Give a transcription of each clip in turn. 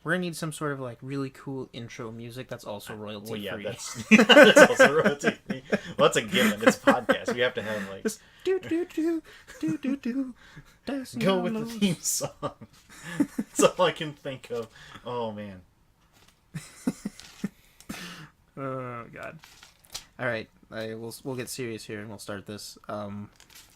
We're gonna need some sort of like really cool intro music that's also royalty free. Well, yeah, that's also royalty free. Well, that's a given. It's a podcast. We have to have like just do do do do do do. Go with the theme song. That's all I can think of. Oh man. Oh god. All right, we'll get serious here and we'll start this.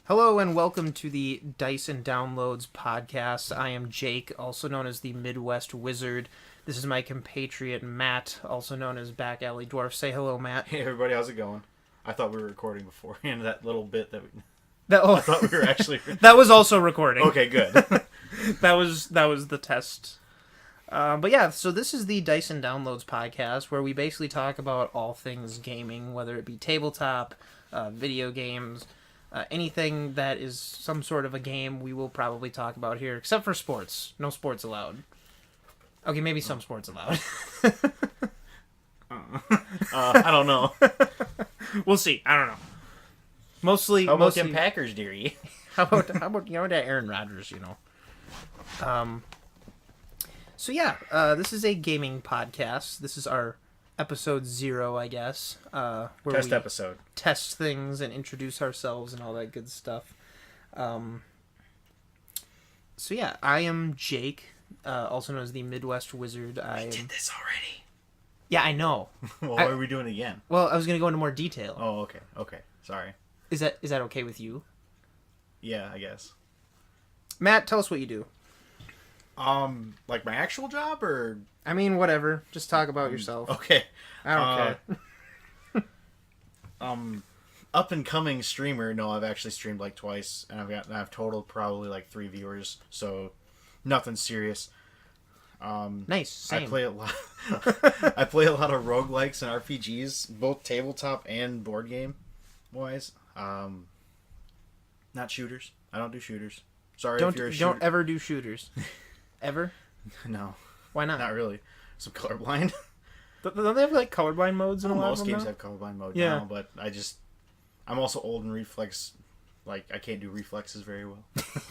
Hello and welcome to the Dice and Downloads podcast. I am Jake, also known as the Midwest Wizard. This is my compatriot Matt, also known as Back Alley Dwarf. Say hello, Matt. Hey everybody, how's it going? I thought we were recording beforehand. That little bit that I thought we were actually. That was also recording. Okay, good. that was the test. But yeah, so this is the Dice and Downloads podcast where we basically talk about all things gaming, whether it be tabletop, video games, anything that is some sort of a game we will probably talk about here, except for sports. No sports allowed. Okay, maybe some sports allowed. I don't know. We'll see. I don't know. Mostly them Packers, dearie? How about that Aaron Rodgers, So yeah, this is a gaming podcast. This is our episode 0, I guess. Where Test episode. Test things and introduce ourselves and all that good stuff. So yeah, I am Jake, also known as the Midwest Wizard. We did this already. Yeah, I know. Well, why are we doing it again? Well, I was going to go into more detail. Oh, okay. Sorry. Is that okay with you? Yeah, I guess. Matt, tell us what you do. Like my actual job, or I mean, whatever. Just talk about yourself. Okay. I don't care. Up and coming streamer. No, I've actually streamed like twice, and I've totaled probably like 3 viewers, so nothing serious. Nice. Same. I play a lot. I play a lot of roguelikes and RPGs, both tabletop and board game wise. Not shooters. I don't do shooters. Sorry if you're a shooter. Don't ever do shooters. Ever? No. Why not? Not really. So colorblind. Don't they have like colorblind modes in a lot of them? Most games now? have colorblind mode now, but I'm also old and reflex. Like, I can't do reflexes very well.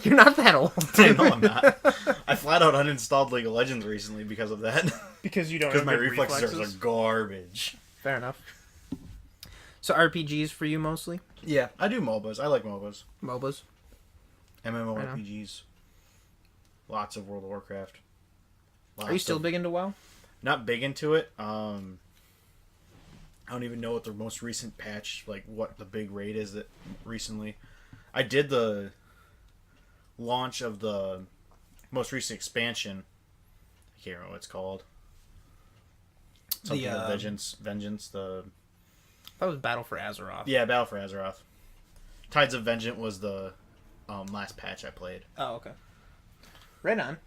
You're not that old. I know I'm not. I flat out uninstalled League of Legends recently because of that. Because you don't. Because my reflexes are garbage. Fair enough. So RPGs for you mostly? Yeah, I do MOBAs. I like MOBAs. MOBAs. MMORPGs. Lots of World of Warcraft. Are you still big into WoW? Not big into it. I don't even know what the most recent patch, like what the big raid is that recently. I did the launch of the most recent expansion. I can't remember what it's called. Something of Vengeance. That was Battle for Azeroth. Yeah, Battle for Azeroth. Tides of Vengeance was the last patch I played. Oh, okay. Right on.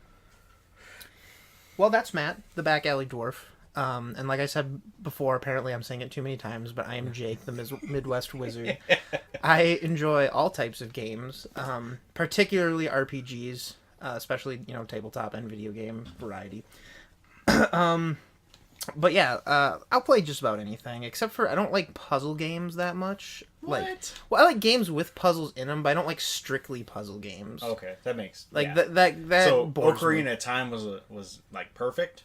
Well, that's Matt, the Back Alley Dwarf. And like I said before, apparently I'm saying it too many times, but I am Jake, the Midwest Wizard. I enjoy all types of games, particularly RPGs, especially, tabletop and video game variety. But yeah, I'll play just about anything, except for I don't like puzzle games that much. What? I like games with puzzles in them, but I don't like strictly puzzle games. Okay, that makes that. So bores Ocarina me. of Time was like perfect.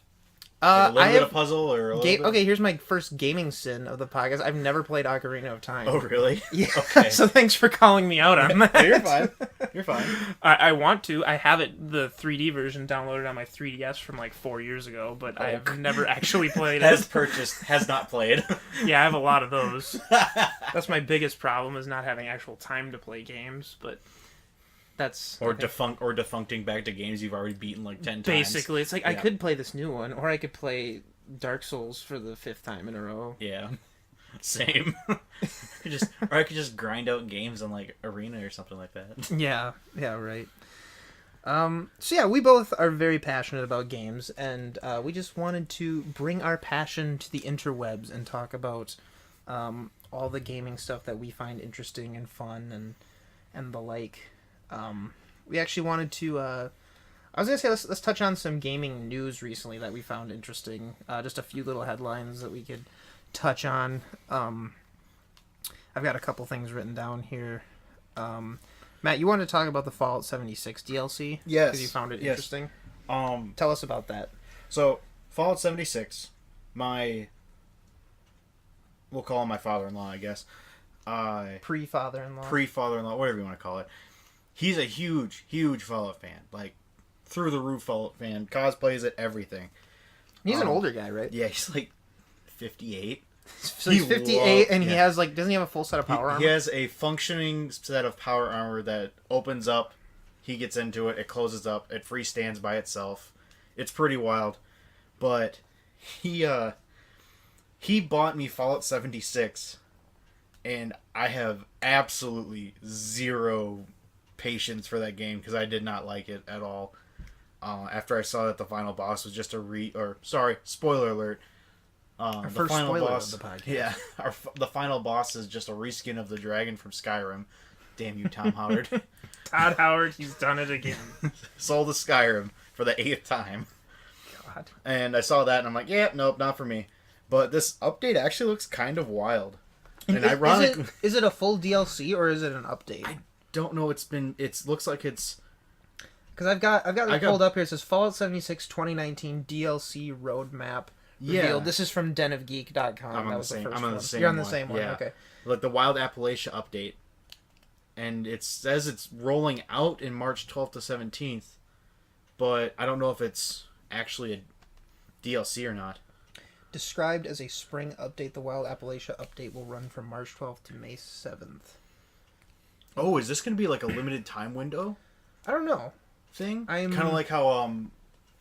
I Like a little bit have of puzzle or a little bit? Okay, here's my first gaming sin of the podcast. I've never played Ocarina of Time. Oh, really? Yeah. Okay. So thanks for calling me out on that. You're fine. You're fine. I want to. I have the 3D version downloaded on my 3DS from like 4 years ago, but I have never actually played it. Has not played. Yeah, I have a lot of those. That's my biggest problem, is not having actual time to play games, but that's... defuncting back to games you've already beaten like 10 times. Basically, it's like, I could play this new one, or I could play Dark Souls for the 5th time in a row. Yeah. Same. I could just grind out games on like Arena or something like that. Yeah, right. So yeah, we both are very passionate about games, and we just wanted to bring our passion to the interwebs and talk about all the gaming stuff that we find interesting and fun and the like. We actually wanted to I was gonna say let's touch on some gaming news recently that we found interesting. Just a few little headlines that we could touch on. I've got a couple things written down here. Matt, you wanted to talk about the Fallout 76 DLC? Yes. Because you found it interesting. Tell Tell us about that. So, Fallout 76, we'll call him my father-in-law, I guess. Pre-father-in-law. Pre-father-in-law, whatever you want to call it. He's a huge, huge Fallout fan. Like, through the roof Fallout fan. Cosplays it, everything. He's an older guy, right? Yeah, he's like 58. So he's 58, and he has, like, doesn't he have a full set of power armor? He has a functioning set of power armor that opens up. He gets into it. It closes up. It freestands by itself. It's pretty wild. But he bought me Fallout 76, and I have absolutely zero patience for that game because I did not like it at all. After I saw that the final boss was just spoiler alert. Our the first final spoiler boss, of the podcast. Yeah, the final boss is just a reskin of the dragon from Skyrim. Damn you, Tom Howard. Todd Howard, he's done it again. Sold the Skyrim for the 8th time. God. And I saw that and I'm like, yeah, nope, not for me. But this update actually looks kind of wild. And ironic. Is it a full DLC or is it an update? I don't know. It looks like it's. Because I've got it pulled up here. It says Fallout 76 2019 DLC roadmap revealed. Yeah. This is from denofgeek.com. I'm on the same one. You're on the same one. Yeah. Okay. Like the Wild Appalachia update. And it says it's rolling out in March 12th to 17th. But I don't know if it's actually a DLC or not. Described as a spring update, the Wild Appalachia update will run from March 12th to May 7th. Oh, is this going to be like a limited time window I don't know. thing? Kind of like how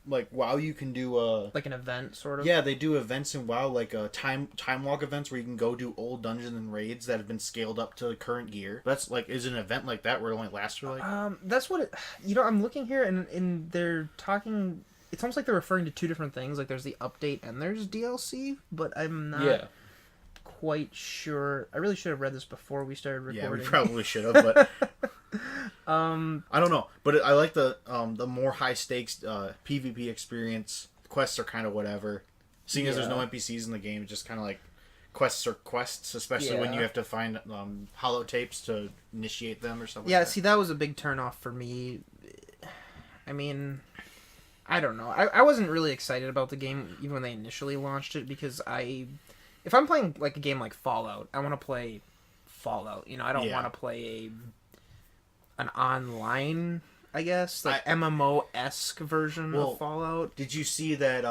like WoW you can do like an event sort of. Yeah, they do events in WoW like time walk events where you can go do old dungeons and raids that have been scaled up to current gear. That's like is an event like that where it only lasts for like that's what it, I'm looking here and they're talking. It's almost like they're referring to two different things. Like there's the update and there's DLC, but I'm not quite sure. I really should have read this before we started recording. Yeah, we probably should have, but I don't know. But I like the more high stakes PvP experience. Quests are kind of whatever. Seeing as there's no NPCs in the game, it's just kind of like quests are quests, especially when you have to find holotapes to initiate them or something. Yeah, like that. see, that was a big turnoff for me. I mean, I don't know. I wasn't really excited about the game even when they initially launched it because if I'm playing like a game like Fallout, I want to play Fallout. You know, I don't want to play an online, I guess, like MMO-esque version of Fallout. Did you see that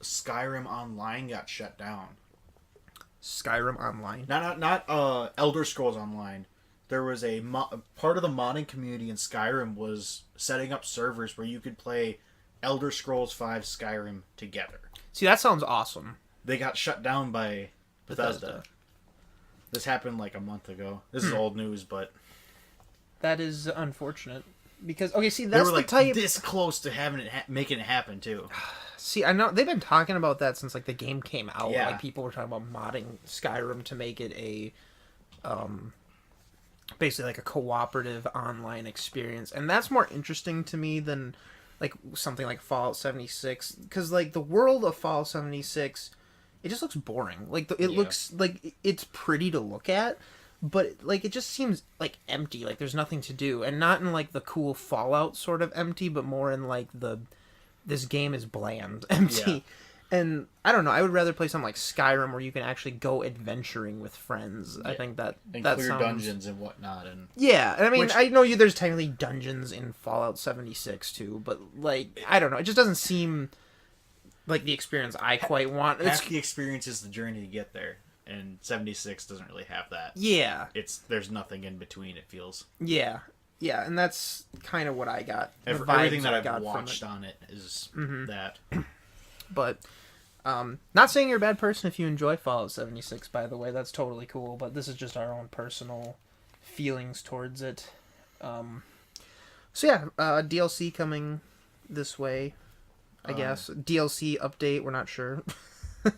Skyrim Online got shut down? Skyrim Online? Not Elder Scrolls Online. There was a part of the modding community in Skyrim was setting up servers where you could play Elder Scrolls V Skyrim together. See, that sounds awesome. They got shut down by Bethesda. This happened like a month ago. This is old news, but that is unfortunate because see, that's they were the like type this close to having it making it happen too. See, I know they've been talking about that since like the game came out. Yeah. Like people were talking about modding Skyrim to make it a basically like a cooperative online experience, and that's more interesting to me than like something like Fallout 76 because like the world of Fallout 76, it just looks boring. Like it looks like it's pretty to look at, but like it just seems like empty. Like there's nothing to do, and not in like the cool Fallout sort of empty, but more in like this game is bland empty. Yeah. And I don't know. I would rather play something like Skyrim where you can actually go adventuring with friends. Yeah. I think that clear dungeons and whatnot. And I mean, I know there's technically dungeons in Fallout 76 too, but like I don't know. It just doesn't seem like the experience I quite want. Half the experience is the journey to get there, and 76 doesn't really have that. Yeah, there's nothing in between. It feels. Yeah, and that's kind of what I got. Everything that I've watched on it is that. But not saying you're a bad person if you enjoy Fallout 76, by the way. That's totally cool, but this is just our own personal feelings towards it. DLC coming this way, I guess. DLC update, we're not sure. And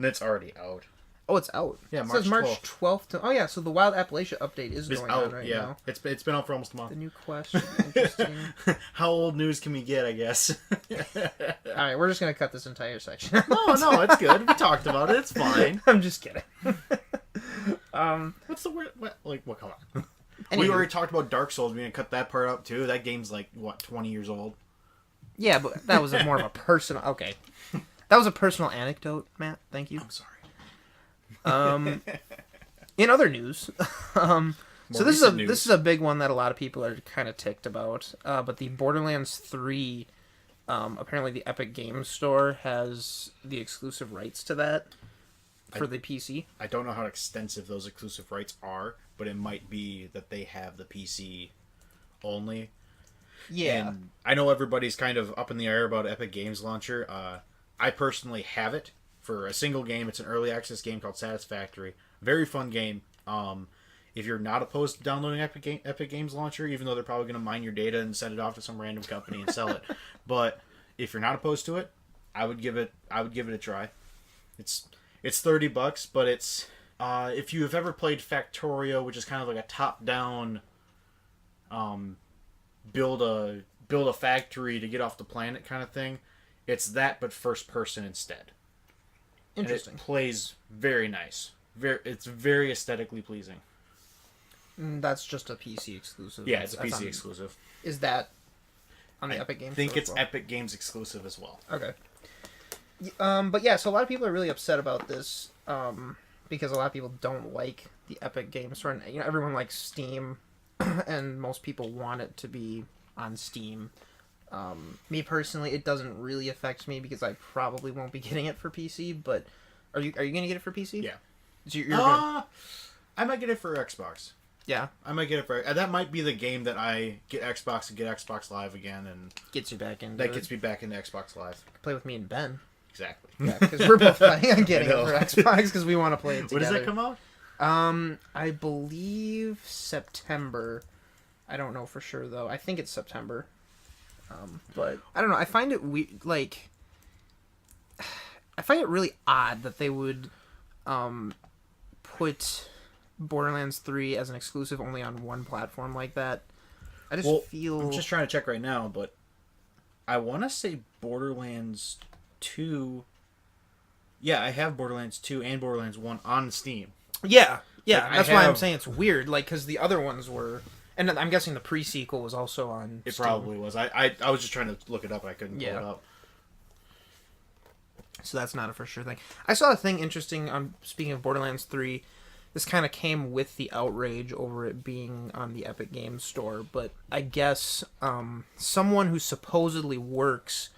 it's already out. Oh, it's out. Yeah, it says March 12th. So the Wild Appalachia update is going on right now. It's been out for almost a month. The new question. Interesting. How old news can we get, I guess? Alright, we're just going to cut this entire section. No, it's good. We talked about it. It's fine. I'm just kidding. What's the word? What? Come on. Anyway. We already talked about Dark Souls. We're going to cut that part out, too. That game's 20 years old? Yeah, but that was more of a personal. Okay, that was a personal anecdote, Matt. Thank you. I'm sorry. In other news, so this news. is a big one that a lot of people are kind of ticked about. But the Borderlands 3, apparently the Epic Games Store has the exclusive rights to that for the PC. I don't know how extensive those exclusive rights are, but it might be that they have the PC only. Yeah. And I know everybody's kind of up in the air about Epic Games Launcher. I personally have it for a single game. It's an early access game called Satisfactory. Very fun game. If you're not opposed to downloading Epic Games Launcher, even though they're probably going to mine your data and send it off to some random company and sell it, but if you're not opposed to it, I would give it a try. It's $30, but it's if you have ever played Factorio, which is kind of like a top-down build a factory to get off the planet kind of thing, it's that but first person instead. Interesting. And it plays very nice. It's very aesthetically pleasing. That's just a PC exclusive. Yeah, it's a PC exclusive. Is that on the Epic Games? I think Store it's as well? Epic Games exclusive as well. Okay. But yeah, so a lot of people are really upset about this because a lot of people don't like the Epic Games Store. And, everyone likes Steam, and most people want it to be on Steam. Me personally, it doesn't really affect me because I probably won't be getting it for PC. But are you gonna get it for PC? Yeah. So I might get it for Xbox. Yeah. I might get it for... That might be the game that I get Xbox and get Xbox Live again, and... Gets you back into That gets me back into Xbox Live. Play with me and Ben. Exactly. Yeah, because we're both planning on getting it for Xbox because we want to play it together. When does that come out? I believe September. I don't know for sure, though. I think it's September. But I don't know. I find it I find it really odd that they would put Borderlands 3 as an exclusive only on one platform like that. I just feel... I'm just trying to check right now, but I want to say Borderlands 2... Yeah, I have Borderlands 2 and Borderlands 1 on Steam. Yeah. Like, That's why I'm saying it's weird, because the other ones were... And I'm guessing the pre-sequel was also on It Steam. probably was. I was just trying to look it up, and I couldn't pull it up. So that's not a for sure thing. I saw a thing interesting on speaking of Borderlands 3. This kind of came with the outrage over it being on the Epic Games Store, but I guess someone who supposedly works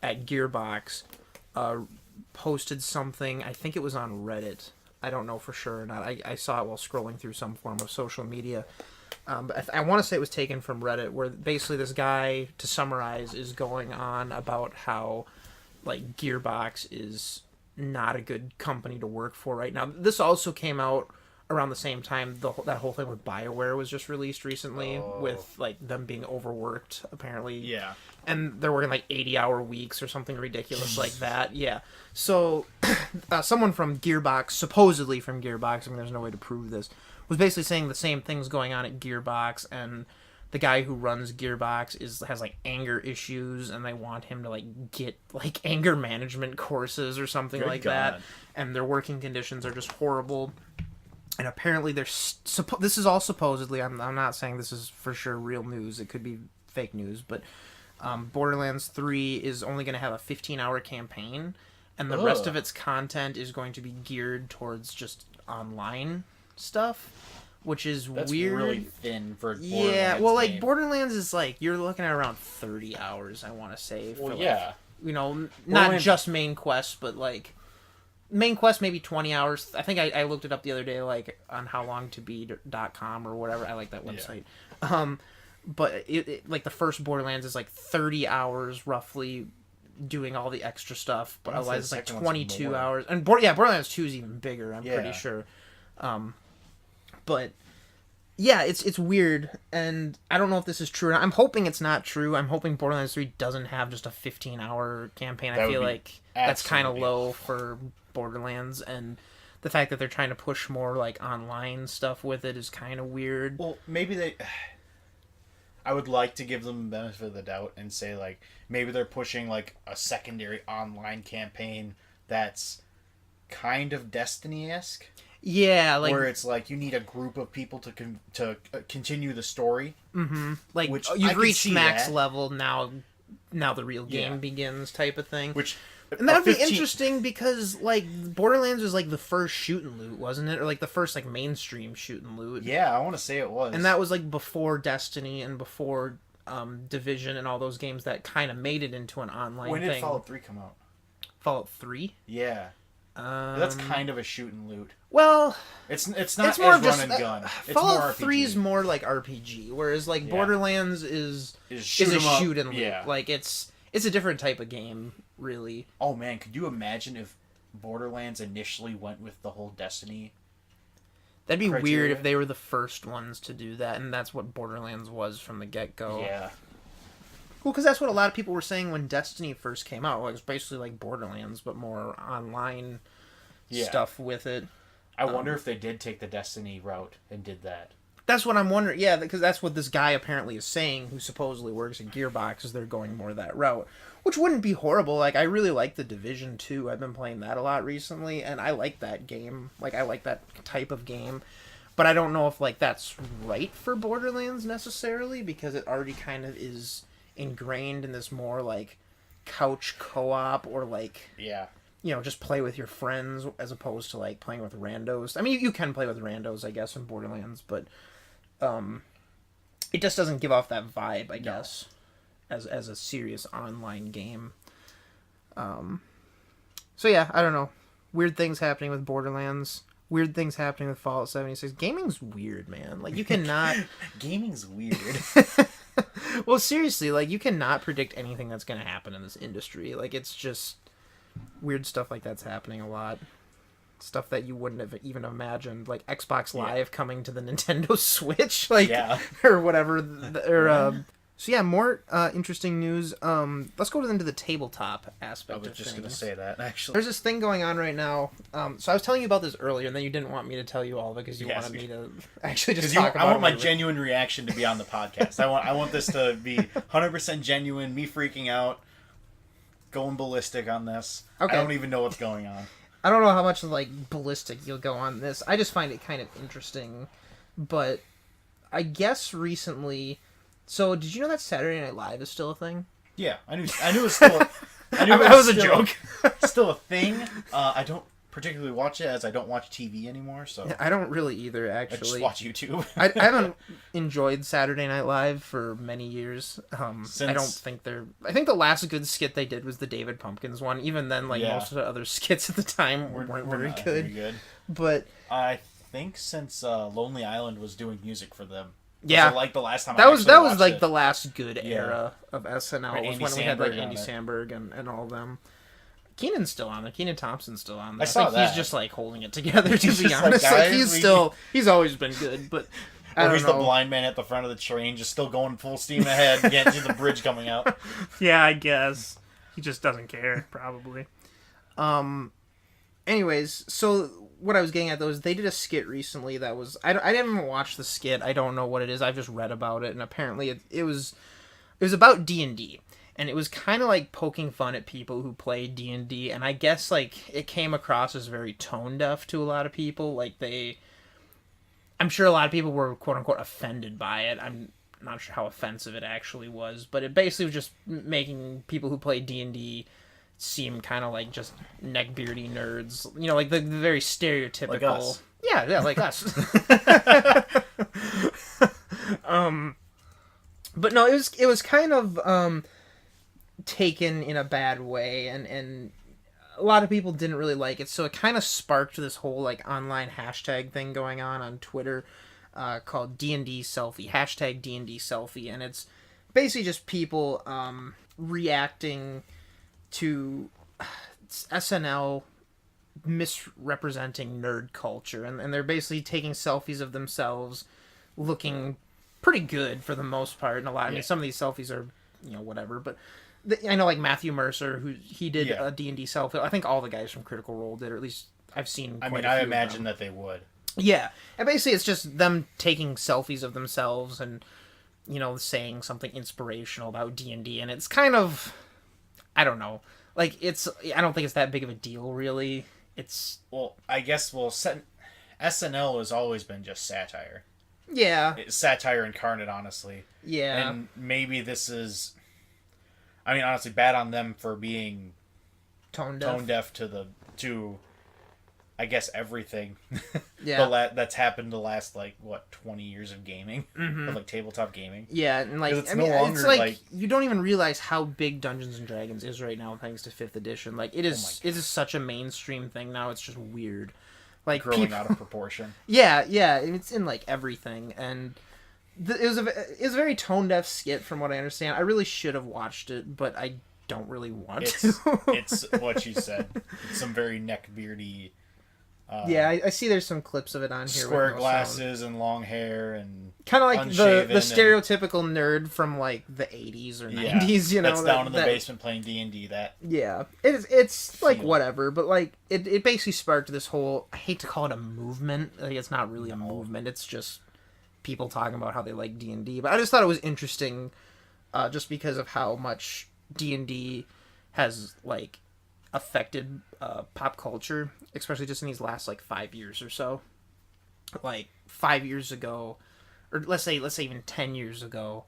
at Gearbox posted something. I think it was on Reddit. I don't know for sure or not. I saw it while scrolling through some form of social media. But I want to say it was taken from Reddit, where basically this guy, to summarize, is going on about how Gearbox is not a good company to work for right now. This also came out around the same time that whole thing with BioWare was just released recently, with them being overworked apparently. Yeah. And they're working 80-hour weeks or something ridiculous like that. Yeah. So someone from Gearbox, supposedly from Gearbox, I mean there's no way to prove this, was basically saying the same things going on at Gearbox, and the guy who runs Gearbox has anger issues, and they want him to get anger management courses or something like that. And their working conditions are just horrible. And apparently this is all supposedly. I'm not saying this is for sure real news. It could be fake news, but Borderlands 3 is only going to have a 15-hour campaign, and the rest of its content is going to be geared towards just online stuff. Which is That's weird. Really thin for yeah. Borderlands Well, game. Borderlands is you're looking at around 30 hours. I want to say. Well, for yeah. Not just main quest, but main quest maybe 20 hours. I think I looked it up the other day, on howlongtobeat.com or whatever. I like that website. Yeah. But it the first Borderlands is 30 hours roughly, doing all the extra stuff. But otherwise it's 22 hours. And Borderlands 2 is even bigger. I'm pretty sure. But yeah, it's weird, and I don't know if this is true. I'm hoping it's not true. I'm hoping Borderlands 3 doesn't have just a 15-hour campaign. I feel like that's kind of low for Borderlands, and the fact that they're trying to push more online stuff with it is kind of weird. Well, maybe I would like to give them the benefit of the doubt and say maybe they're pushing a secondary online campaign that's kind of Destiny-esque. Yeah, where it's you need a group of people to continue the story. Mm-hmm. Which you've reached max level now. now the real game begins type of thing. Which, and that would be interesting because, like, Borderlands was, like, the first shoot and loot, wasn't it? Or, like, the first, like, mainstream shoot and loot. Yeah, I want to say it was. And that was, like, before Destiny and before Division and all those games that kind of made it into an online thing. When did Fallout 3 come out? Fallout 3? Yeah. That's kind of a shoot and loot. Well, it's not it's more as of just run and gun. Fallout 3 is more like RPG, whereas like Borderlands is a shoot and loot. Yeah. Like it's a different type of game, really. Oh man, could you imagine if Borderlands initially went with the whole Destiny? That'd be weird if they were the first ones to do that, and that's what Borderlands was from the get-go. Yeah. Well, because that's what a lot of people were saying when Destiny first came out. Like, it was basically like Borderlands, but more online stuff with it. I wonder if they did take the Destiny route and did that. That's what I'm wondering. Yeah, because that's what this guy apparently is saying, who supposedly works at Gearbox, is they're going more that route. Which wouldn't be horrible. Like, I really like the Division 2. I've been playing that a lot recently, and I like that game. Like, I like that type of game. But I don't know if, like, that's right for Borderlands necessarily, because it already kind of is ingrained in this more, like, couch co-op or, like... Yeah. You know, just play with your friends as opposed to, like, playing with randos. I mean, you can play with randos, I guess, in Borderlands, but it just doesn't give off that vibe, I guess, as a serious online game. So, yeah, I don't know. Weird things happening with Borderlands. Weird things happening with Fallout 76. Gaming's weird, man. Like, you cannot... Gaming's weird. Well, seriously, like, you cannot predict anything that's going to happen in this industry. Like, it's just... Weird stuff like that's happening a lot. Stuff that you wouldn't have even imagined, like Xbox Live coming to the Nintendo Switch, like or whatever. So yeah, more interesting news. Let's go into the tabletop aspect. I was just going to say that actually. There's this thing going on right now. So I was telling you about this earlier, and then you didn't want me to tell you all of it because you wanted me to actually just talk about it. I want my genuine reaction to be on the podcast. I want this to be 100% genuine. Me freaking out. Going ballistic on this. Okay. I don't even know what's going on. I don't know how much like ballistic you'll go on this. I just find it kind of interesting. But I guess recently... So, did you know that Saturday Night Live is still a thing? Yeah, I knew it was still... I knew it was a joke. Still a thing. I don't particularly watch it as I don't watch TV anymore, so... Yeah, I don't really either, actually. I just watch YouTube. I haven't enjoyed Saturday Night Live for many years. I don't think they're... I think the last good skit they did was the David Pumpkins one. Even then, like, most of the other skits at the time weren't very good. But... I think since Lonely Island was doing music for them. Yeah. Like the last time that was like the last good era of SNL. Right, was when we had like Andy Samberg and all of them. Keenan's still on there. Kenan Thompson's still on there. I think he's just like holding it together, to be honest. Like, he's always been good, but he's the blind man at the front of the train, just still going full steam ahead, can't see the bridge coming out. Yeah, I guess. He just doesn't care, probably. Anyways, so what I was getting at though is they did a skit recently that was I didn't even watch the skit. I don't know what it is. I've just read about it, and apparently it was about D&D. And it was kind of like poking fun at people who play D&D, and I guess like it came across as very tone deaf to a lot of people. Like I'm sure a lot of people were quote unquote offended by it. I'm not sure how offensive it actually was, but it basically was just making people who play D&D seem kind of like just neckbeardy nerds. You know, like the very stereotypical. Like us. Yeah, like us. But no, it was kind of taken in a bad way, and a lot of people didn't really like it, so it kind of sparked this whole like online hashtag thing going on Twitter called D&D selfie, hashtag D&D selfie, and it's basically just people reacting to SNL misrepresenting nerd culture, and they're basically taking selfies of themselves looking pretty good for the most part, and a lot. I mean, some of these selfies are, you know, whatever, but I know like Matthew Mercer, who he did a D&D selfie. I think all the guys from Critical Role did, or at least I've seen. I imagine that they would. Yeah, and basically it's just them taking selfies of themselves and, you know, saying something inspirational about D&D, and it's kind of, I don't know, like I don't think it's that big of a deal, really. I guess SNL has always been just satire. Yeah. It's satire incarnate, honestly. Yeah. And maybe this is... I mean, honestly, bad on them for being Tone tone deaf to I guess everything. Yeah. That's happened the last 20 years of gaming, of tabletop gaming. Yeah, and it's no longer it's like you don't even realize how big Dungeons and Dragons is right now thanks to 5th edition. Like it is such a mainstream thing now. It's just weird. Like growing out of proportion. Yeah, it's in like everything, and it was a very tone deaf skit from what I understand. I really should have watched it, but I don't really want to. It's what you said. It's some very neckbeardy. Yeah, I see there's some clips of it on here. Square glasses and long hair and kind of like the stereotypical nerd from like the 80s or 90s. You know, that's down in the basement playing D&D. It's like whatever, but like it basically sparked this whole. I hate to call it a movement. Like it's not really a movement. It's just people talking about how they like D&D. But I just thought it was interesting, just because of how much D&D has like affected pop culture, especially just in these last 5 years or so. 5 years ago, or let's say even 10 years ago,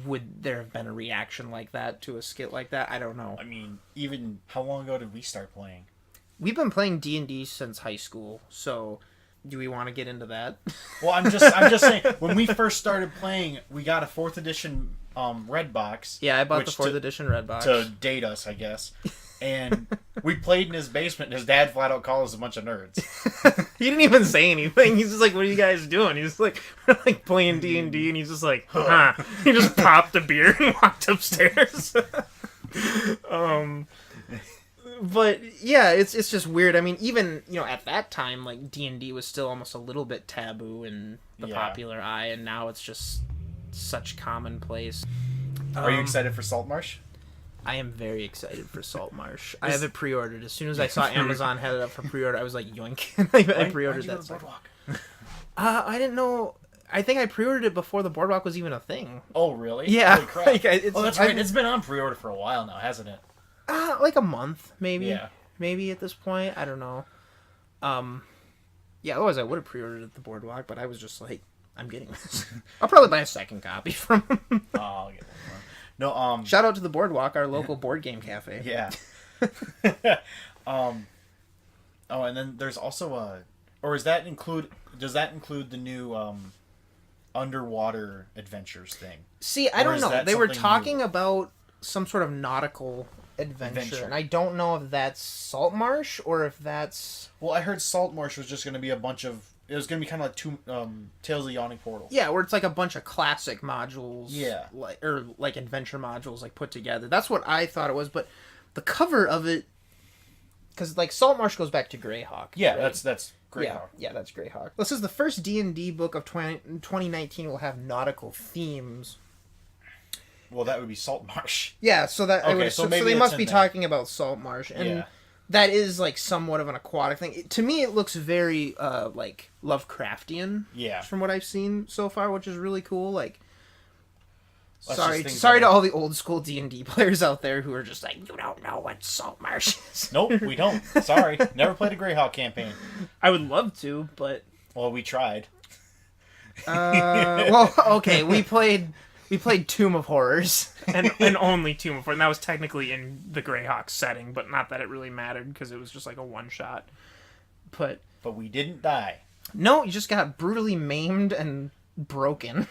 would there have been a reaction like that to a skit like that? I don't know. I mean, even how long ago did we start playing? We've been playing D&D since high school, so do we want to get into that? Well, I'm just saying, when we first started playing, we got a 4th edition red box. Yeah, I bought the 4th edition red box to date us, I guess. And we played in his basement, and his dad flat out called us a bunch of nerds. He didn't even say anything. He's just like, "What are you guys doing?" He's like, "We're playing D&D," and he's just like, "Huh." He just popped a beer and walked upstairs. But yeah, it's just weird. I mean, even at that time, D&D was still almost a little bit taboo in the popular eye, and now it's just such commonplace. Are you excited for Saltmarsh? I am very excited for Saltmarsh. I have it pre-ordered. As soon as I saw Amazon had it up for pre-order, I was like, yoink. I pre-ordered that. Boardwalk? I didn't know. I think I pre-ordered it before the Boardwalk was even a thing. Oh, really? Yeah. Holy crap. That's right. It's been on pre-order for a while now, hasn't it? A month, maybe. Yeah. Maybe at this point. I don't know. Yeah, otherwise I would have pre-ordered it at the Boardwalk, but I was just like, I'm getting this. I'll probably buy a second copy from him. Oh, I'll get one more. No, shout out to the Boardwalk, our local board game cafe. Yeah. Oh, and then there's also does that include the new underwater adventures thing? See, I don't know. They were talking about some sort of nautical adventure, and I don't know if that's Saltmarsh or if that's... Well, I heard Saltmarsh was just going to be a bunch of... It was going to be kind of like two Tales of the Yawning Portal. Yeah, where it's like a bunch of classic modules. Yeah. Or adventure modules put together. That's what I thought it was, but the cover of it... Because Saltmarsh goes back to Greyhawk. Yeah, right? that's Greyhawk. Yeah, that's Greyhawk. This is the first D&D book of 2019 will have nautical themes. Well, that would be Saltmarsh. Yeah, so that... Okay, so they must be talking about Saltmarsh. And yeah. That is somewhat of an aquatic thing. To me, it looks very Lovecraftian. Yeah. From what I've seen so far, which is really cool. Sorry to all the old school D&D players out there who are just like, you don't know what Saltmarsh is. Nope, we don't. Sorry, never played a Greyhawk campaign. I would love to, but well, we tried. Well, okay, we played Tomb of Horrors, and only Tomb of Horrors. And that was technically in the Greyhawk setting, but not that it really mattered because it was just a one shot. But we didn't die. No, you just got brutally maimed and broken.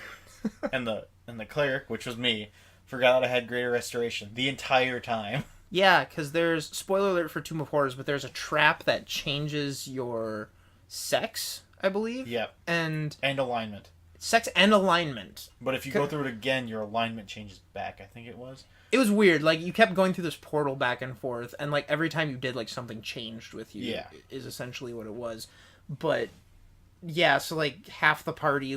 and the cleric, which was me, forgot I had Greater Restoration the entire time. Yeah, because there's spoiler alert for Tomb of Horrors, but there's a trap that changes your sex, I believe. Yep. And alignment. Sex and alignment. But if you go through it again, your alignment changes back, I think it was. It was weird. You kept going through this portal back and forth, and every time you did, something changed with you. Yeah. Is essentially what it was. But yeah, so half the party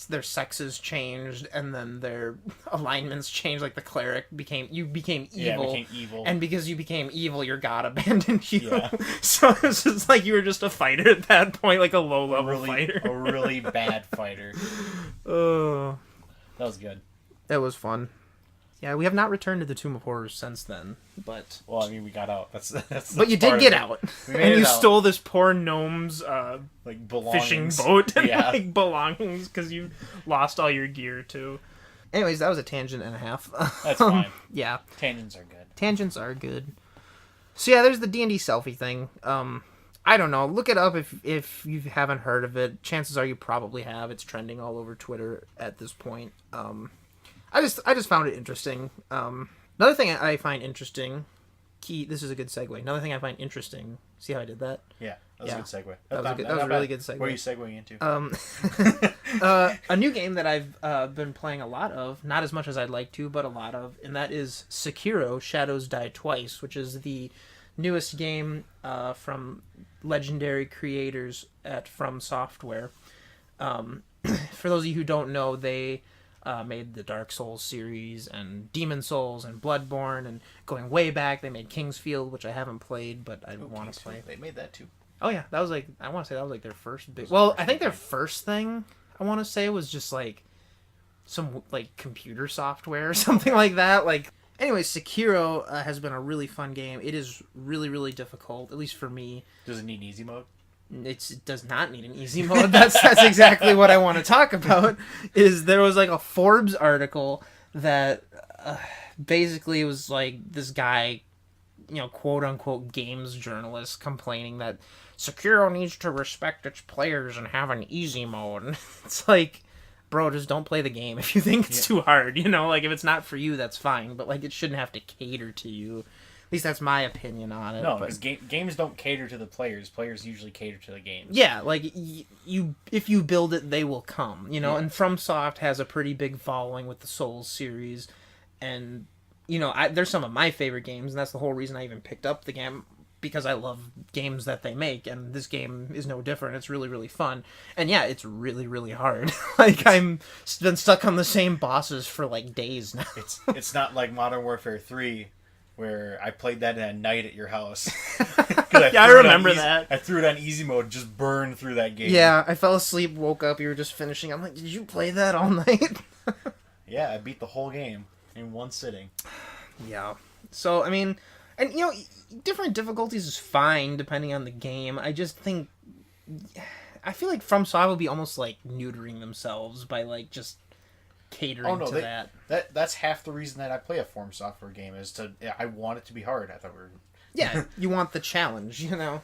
their sexes changed, and then their alignments changed. The cleric became evil. Yeah, became evil. And because you became evil, your god abandoned you. Yeah. So it's just you were just a fighter at that point, a low-level fighter. A really bad fighter. Oh. That was good. That was fun. Yeah, we have not returned to the Tomb of Horrors since then, but... Well, I mean, we got out. That's but you did get out. And you stole this poor gnome's fishing boat and belongings because you lost all your gear, too. Anyways, that was a tangent and a half. That's fine. Yeah, Tangents are good. tangents are good. So yeah, there's the D&D selfie thing. I don't know. Look it up if you haven't heard of it. Chances are you probably have. It's trending all over Twitter at this point. I just found it interesting. Another thing I find interesting. This is a good segue. Another thing I find interesting. See how I did that? Yeah, that was a good segue. That was a really good segue. What are you segueing into? A new game that I've been playing a lot of, not as much as I'd like to, but a lot of, and that is Sekiro: Shadows Die Twice, which is the newest game from legendary creators at From Software. For those of you who don't know, they made the Dark Souls series and Demon Souls and Bloodborne, and going way back, they made Kingsfield, which I haven't played, but I want to play. They made that too. Oh yeah, that was like, I want to say that was like their first big. Well, I think their first thing I want to say was just like some like computer software or something like that. Like, anyway, Sekiro has been a really fun game. It is really, really difficult, at least for me. Does it need easy mode? It does not need an easy mode. That's exactly what I want to talk about. Is there was like a Forbes article that basically was like this guy, quote unquote games journalist, complaining that Sekiro needs to respect its players and have an easy mode. It's like, bro, just don't play the game if you think it's too hard. Like if it's not for you, that's fine. But like it shouldn't have to cater to you. At least that's my opinion on it. No, because games don't cater to the players. Players usually cater to the games. Yeah, like if you build it, they will come. And FromSoft has a pretty big following with the Souls series, and there's some of my favorite games, and that's the whole reason I even picked up the game, because I love games that they make, and this game is no different. It's really, really fun, and yeah, it's really, really hard. Like I'm been stuck on the same bosses for like days now. It's not like Modern Warfare 3. Where I played that at night at your house. I remember that. I threw it on easy mode, just burned through that game. Yeah, I fell asleep, woke up, you were just finishing. I'm like, did you play that all night? Yeah, I beat the whole game in one sitting. Yeah. So, I mean, and different difficulties is fine depending on the game. I just think, I feel like FromSoft would be almost like neutering themselves by like just catering to that. That's half the reason that I play a From Software game is I want it to be hard. I thought we were... Yeah, you want the challenge, Yeah,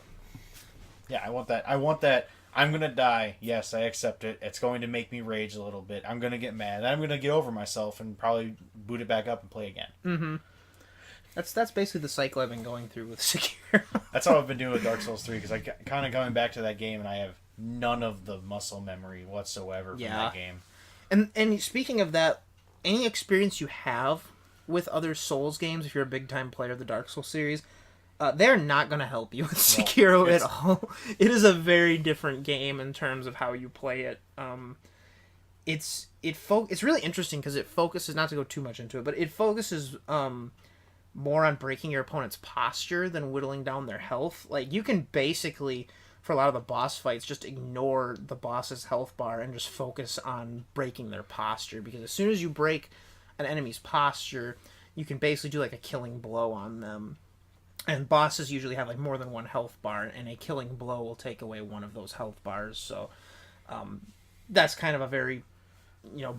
I want that. I'm gonna die. Yes, I accept it. It's going to make me rage a little bit. I'm gonna get mad. I'm gonna get over myself and probably boot it back up and play again. Mm-hmm. That's basically the cycle I've been going through with Sekiro. That's how I've been doing with Dark Souls 3, because I kind of going back to that game and I have none of the muscle memory whatsoever from that game. And speaking of that, any experience you have with other Souls games, if you're a big-time player of the Dark Souls series, they're not going to help you with Sekiro at all. It is a very different game in terms of how you play it. It's really interesting because it focuses, not to go too much into it, but it focuses more on breaking your opponent's posture than whittling down their health. Like, you can basically, for a lot of the boss fights, just ignore the boss's health bar and just focus on breaking their posture, because as soon as you break an enemy's posture, you can basically do like a killing blow on them. And bosses usually have like more than one health bar, and a killing blow will take away one of those health bars. So that's kind of a very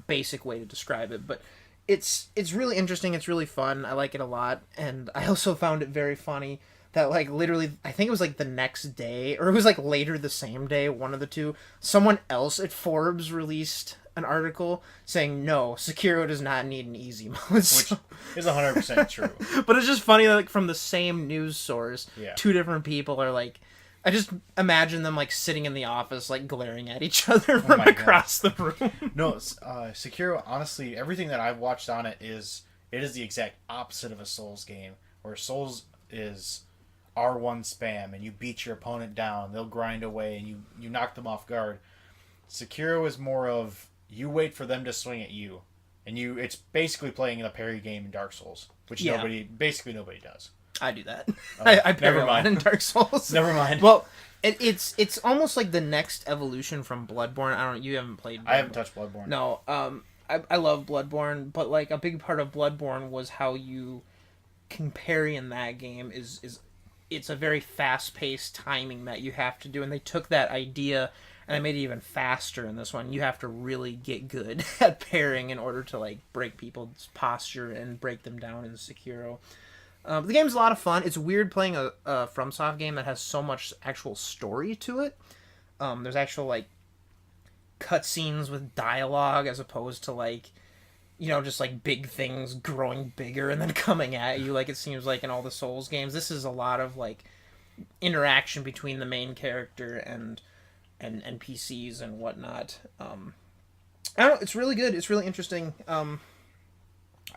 basic way to describe it, but it's really interesting. It's really fun. I like it a lot, and I also found it very funny that like literally, I think it was like the next day, or it was like later the same day, one of the two, someone else at Forbes released an article saying, no, Sekiro does not need an easy mode. Which is 100% true. But it's just funny, like, from the same news source, two different people are like, I just imagine them like sitting in the office, like glaring at each other from across the room. No, Sekiro, honestly, everything that I've watched on it is the exact opposite of a Souls game, where Souls is R1 spam, and you beat your opponent down, they'll grind away, and you knock them off guard. Sekiro is more of, you wait for them to swing at you, and it's basically playing a parry game in Dark Souls, which nobody does. I do that. I parry a lot in Dark Souls. Never mind. Well, it's almost like the next evolution from Bloodborne. You haven't played Bloodborne. I haven't touched Bloodborne. No, I love Bloodborne, but like a big part of Bloodborne was how you can parry in that game is it's a very fast-paced timing that you have to do, and they took that idea and I made it even faster in this one. You have to really get good at pairing in order to like break people's posture and break them down in Sekiro. The game's a lot of fun. It's weird playing a FromSoft game that has so much actual story to it. There's actual like cutscenes with dialogue as opposed to like, you know, just like big things growing bigger and then coming at you like it seems like in all the Souls games. This is a lot of like interaction between the main character and NPCs and whatnot. I don't know, it's really good. It's really interesting. I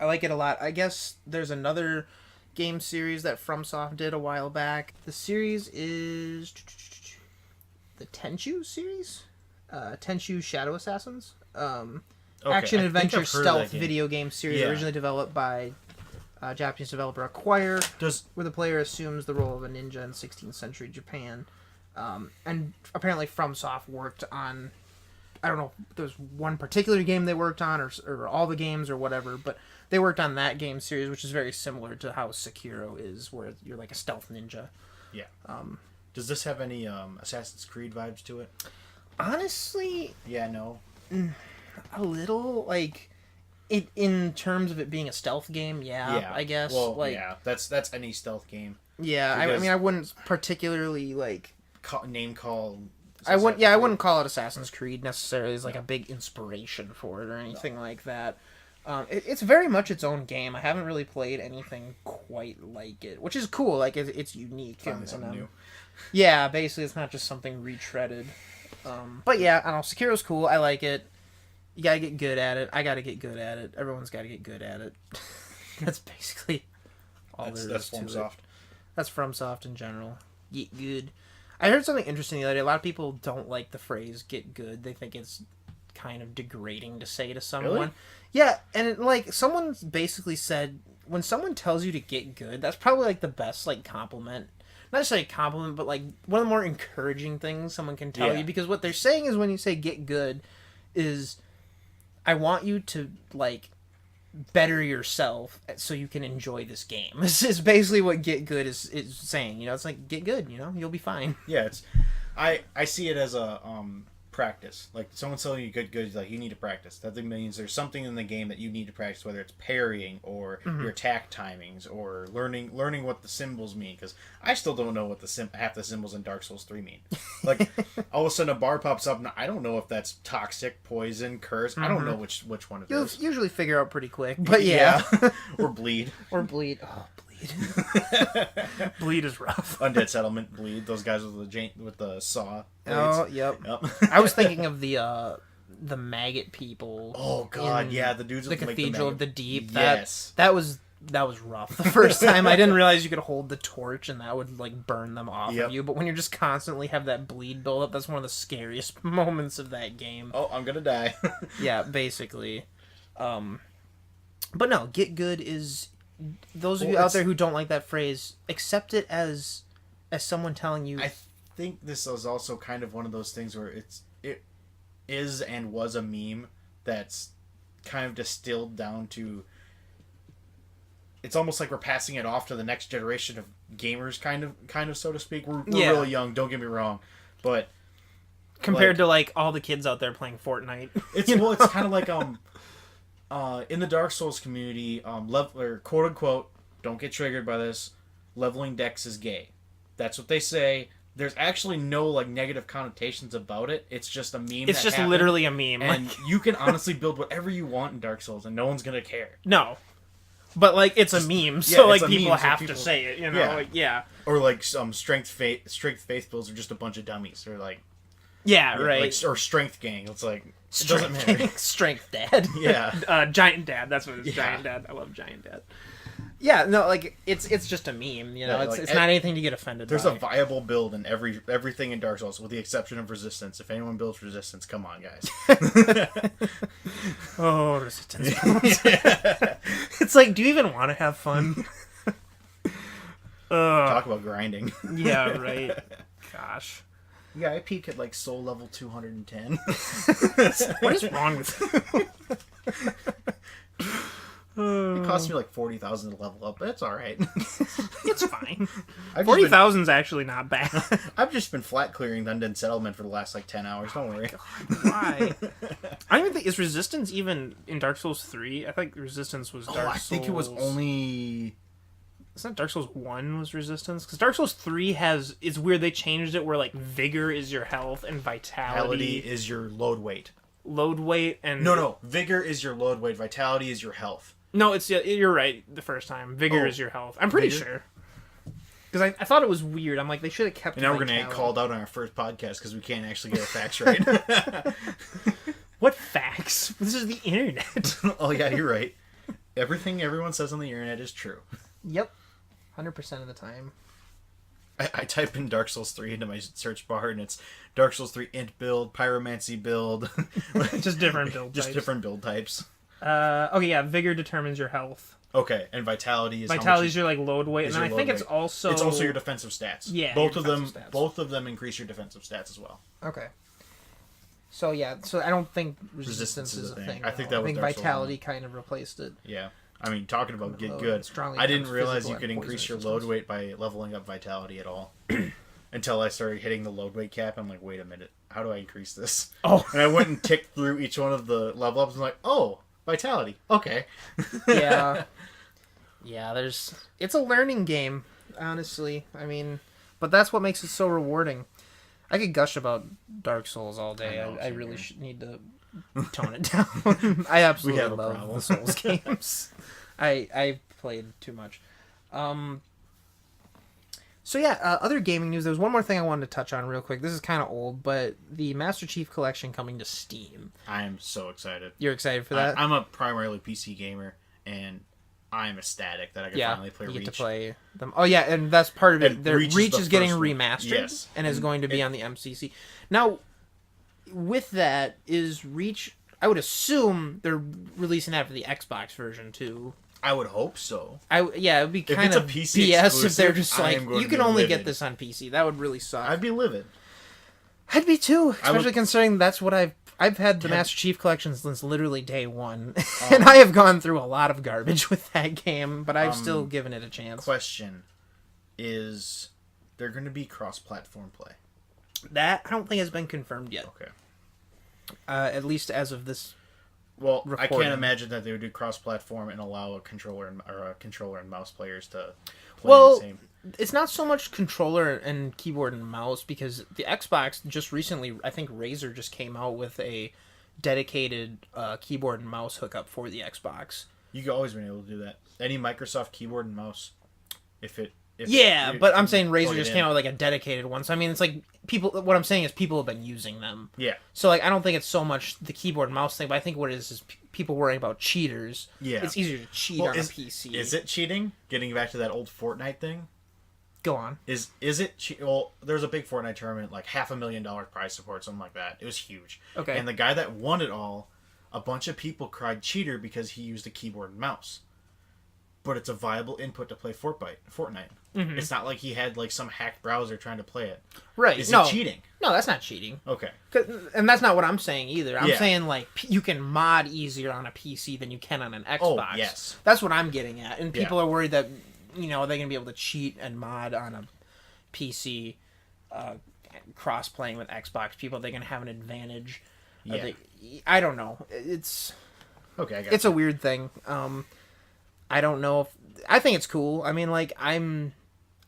like it a lot. I guess there's another game series that FromSoft did a while back. The series is the Tenchu series, Tenchu Shadow Assassins, action adventure stealth video game series originally developed by Japanese developer Acquire, where the player assumes the role of a ninja in 16th century Japan. And apparently FromSoft worked on, I don't know if there's one particular game they worked on or all the games or whatever, but they worked on that game series, which is very similar to how Sekiro is, where you're like a stealth ninja. Yeah. Does this have any Assassin's Creed vibes to it? Honestly... Yeah, no. A little, like... It in terms of it being a stealth game, yeah. I guess. Well, like, yeah, that's any stealth game. Yeah, I mean, I wouldn't particularly, like... name call... I wouldn't call it Assassin's Creed necessarily as like a big inspiration for it or anything like that. It's very much its own game. I haven't really played anything quite like it, which is cool. Like it's unique. Something new. Yeah, basically, it's not just something retreaded. But yeah, I don't know. Sekiro's cool. I like it. You gotta get good at it. I gotta get good at it. Everyone's gotta get good at it. That's basically all there is to it. That's FromSoft. That's FromSoft in general. Get good. I heard something interesting the other day. A lot of people don't like the phrase "get good." They think it's kind of degrading to say to someone. Really? Yeah, and like someone basically said, when someone tells you to get good, that's probably like the best like compliment. Not necessarily a compliment, but like one of the more encouraging things someone can tell you, because what they're saying is when you say "get good," is I want you to like better yourself so you can enjoy this game. This is basically what "get good" is saying. You know, it's like get good. You know, you'll be fine. Yeah, it's I see it as a practice. Like someone's telling you good, like you need to practice. That means there's something in the game that you need to practice, whether it's parrying or your attack timings or learning what the symbols mean. Because I still don't know what half the symbols in Dark Souls 3 mean. Like all of a sudden a bar pops up and I don't know if that's toxic, poison, curse. I don't know which one it is. You'll usually figure out pretty quick. But yeah. Or bleed. Or bleed. Oh, bleed. Bleed is rough. Undead Settlement, bleed. Those guys with the saw blades. Oh, yep. I was thinking of the maggot people. Oh god, yeah, the dudes the with Cathedral of the Deep. Yes, that was rough. The first time I didn't realize you could hold the torch and that would like burn them off of you. But when you just constantly have that bleed build up, that's one of the scariest moments of that game. Oh, I'm gonna die. Yeah, basically. But no, get good is. Those of you out there who don't like that phrase, accept it as someone telling you. I think this is also kind of one of those things where it is and was a meme that's kind of distilled down to. It's almost like we're passing it off to the next generation of gamers, kind of so to speak. We're really young. Don't get me wrong, but compared to like all the kids out there playing Fortnite, it's kind of like in the Dark Souls community, quote unquote, don't get triggered by this, leveling decks is gay. That's what they say. There's actually no like negative connotations about it. It's just a meme. It's just literally a meme, and you can honestly build whatever you want in Dark Souls, and no one's gonna care. No, but like it's a meme, so like people have to say it. You know, Or like strength faith builds are just a bunch of dummies. Or like right. Like, or strength gang. It's like. It doesn't matter. Strength Dad. Yeah. Giant Dad. That's what it is. Yeah. Giant Dad. I love Giant Dad. Yeah, no, like it's just a meme. You know, it's not anything to get offended. There's a viable build in everything in Dark Souls, with the exception of Resistance. If anyone builds Resistance, come on, guys. Oh, Resistance. It's like, do you even want to have fun? Talk about grinding. Yeah, right. Gosh. Yeah, I peak at like soul level 210. What is wrong with you? It cost me like 40,000 to level up, but it's all right. It's fine. 40,000 is actually not bad. I've just been flat clearing the Undead Settlement for the last like 10 hours. Don't worry. Why? I don't even think is Resistance even in Dark Souls 3. I think Resistance was Dark Souls. I think it was only. Isn't Dark Souls 1 was Resistance? Because Dark Souls 3 has... It's weird, they changed it where, like, Vigor is your health and Vitality is your load weight. Load weight and... No. Vigor is your load weight. Vitality is your health. No, you're right the first time. Vigor is your health. I'm pretty sure. Because I thought it was weird. I'm like, they should have kept and now we're going to get called out on our first podcast because we can't actually get our facts right. What facts? This is the internet. Oh, yeah, you're right. Everything everyone says on the internet is true. Yep. 100% of the time. I type in Dark Souls 3 into my search bar, and it's Dark Souls 3 int build, pyromancy build. Just different build types. Just different build types. Okay, yeah, Vigor determines your health. Okay, and Vitality is Vitality is your like load weight, and then I think weight. it's also your defensive stats. Yeah, both of them increase your defensive stats as well. Okay. So yeah, I don't think resistance is a thing. I think that was Vitality kind of replaced it. Yeah. I mean, talking about get good, I didn't realize you could increase your load weight by leveling up Vitality at all. Until I started hitting the load weight cap, I'm like, wait a minute, how do I increase this? Oh. And I went and ticked through each one of the level ups and like, oh, Vitality, okay. Yeah. Yeah, it's a learning game, honestly. I mean, but that's what makes it so rewarding. I could gush about Dark Souls all day. I really need to tone it down. I absolutely love the Souls games. I played too much. So yeah, other gaming news. There was one more thing I wanted to touch on real quick. This is kind of old, but the Master Chief Collection coming to Steam. I am so excited. You're excited for that? I'm a primarily PC gamer, and I'm ecstatic that I can finally play Reach. You get to play them. Oh yeah, and that's part of it. Reach is getting remastered, yes, and is going to be on the MCC. Now, with that, is Reach... I would assume they're releasing that for the Xbox version, too. I would hope so. It would be kind of BS if they're just like, you can only get this on PC. That would really suck. I'd be livid. I'd be too, especially considering that's what I've had the Master Chief Collection since literally day one, and I have gone through a lot of garbage with that game, but I've still given it a chance. Question is, there going to be cross-platform play? That I don't think has been confirmed yet. Okay. At least as of this. Well, recording. I can't imagine that they would do cross-platform and allow a controller and mouse players to play the same. It's not so much controller and keyboard and mouse because the Xbox just recently, I think Razer just came out with a dedicated keyboard and mouse hookup for the Xbox. You've always been able to do that. Any Microsoft keyboard and mouse, but I'm saying Razer just came out with like a dedicated one. So I mean, it's like what I'm saying is people have been using them. Yeah. So like, I don't think it's so much the keyboard and mouse thing, but I think what it is people worrying about cheaters. Yeah. It's easier to cheat on a PC. Is it cheating? Getting back to that old Fortnite thing. Go on. Is it? Well, there's a big Fortnite tournament, like $500,000 prize support, something like that. It was huge. Okay. And the guy that won it all, a bunch of people cried cheater because he used a keyboard and mouse. But it's a viable input to play Fortnite. Mm-hmm. It's not like he had like some hacked browser trying to play it. Right. Is it cheating? No, that's not cheating. Okay. And that's not what I'm saying either. I'm saying like you can mod easier on a PC than you can on an Xbox. Oh, yes. That's what I'm getting at. And people are worried that, they're going to be able to cheat and mod on a PC cross-playing with Xbox. People, they're going to have an advantage. Yeah. I don't know. It's... Okay, I got It's a weird thing. I don't know if... I think it's cool. I mean, like, I'm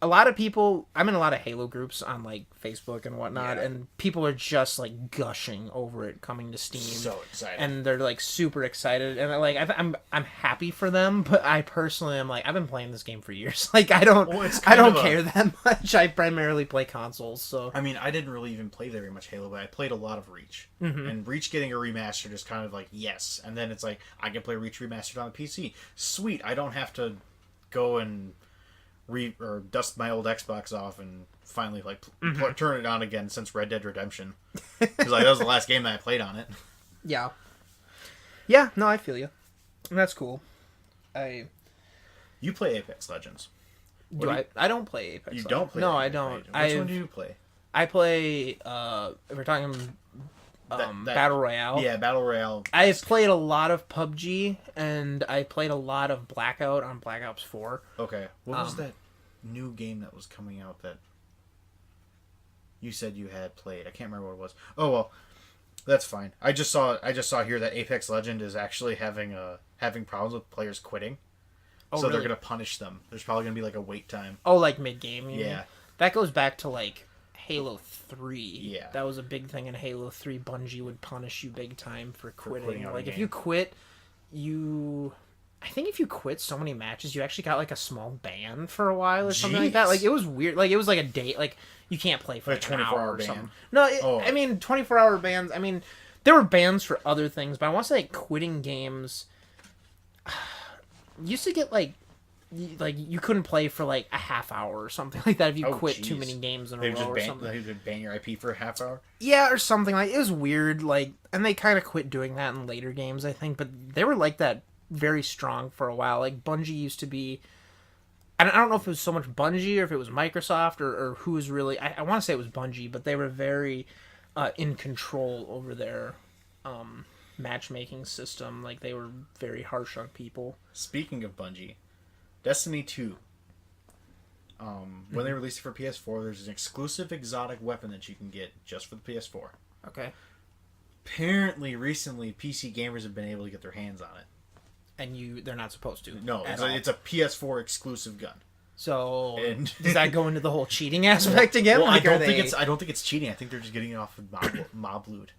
in a lot of Halo groups on, like, Facebook and whatnot, and people are just, like, gushing over it coming to Steam. So excited. And they're, like, super excited. And, like, I'm happy for them, but I personally am, like, I've been playing this game for years. Like, I don't care that much. I primarily play consoles, so... I mean, I didn't really even play very much Halo, but I played a lot of Reach. Mm-hmm. And Reach getting a remastered is kind of like, yes. And then it's like, I can play Reach remastered on a PC. Sweet, I don't have to go and dust my old Xbox off and finally turn it on again since Red Dead Redemption. Because that was the last game that I played on it. Yeah. Yeah, no, I feel you. That's cool. You play Apex Legends. I don't play Apex Legends. You don't play No, Apex I don't. Legends. Which one do you play? I play, if we're talking Battle Royale. Yeah, Battle Royale. I've played a lot of PUBG, and I played a lot of Blackout on Black Ops 4. Okay. What was that new game that was coming out that you said you had played? I can't remember what it was. Oh well, that's fine. I just saw here that Apex Legend is actually having problems with players quitting. Oh, so really? they're gonna punish them. There's probably gonna be like a wait time. Oh, like mid-game? Yeah. That goes back to like Halo 3. Yeah. That was a big thing in Halo 3. Bungie would punish you big time for quitting. out Like, a if game. you quit, I think if you quit so many matches, you actually got like a small ban for a while or something like that. Jeez. Like, it was weird. Like, it was like a day. Like, you can't play for Like a an 24-hour hour or ban. something. No, I mean, 24-hour bans. I mean, there were bans for other things, but I want to say like quitting games used to get like you couldn't play for like a half hour or something like that if you quit too many games in a row or something. They would ban your IP for a half hour. Yeah, or something like it was weird. Like, and they kind of quit doing that in later games, I think. But they were like that very strong for a while. Like Bungie used to be. I don't know if it was so much Bungie or if it was Microsoft or who was really. I want to say it was Bungie, but they were very in control over their matchmaking system. Like they were very harsh on people. Speaking of Bungie. Destiny 2. When they released it for PS4, there's an exclusive exotic weapon that you can get just for the PS4. Okay. Apparently, recently, PC gamers have been able to get their hands on it. And they're not supposed to. No, it's a PS4 exclusive gun. So And does that go into the whole cheating aspect again? Well, like, I don't think it's cheating. I think they're just getting it off of mob loot.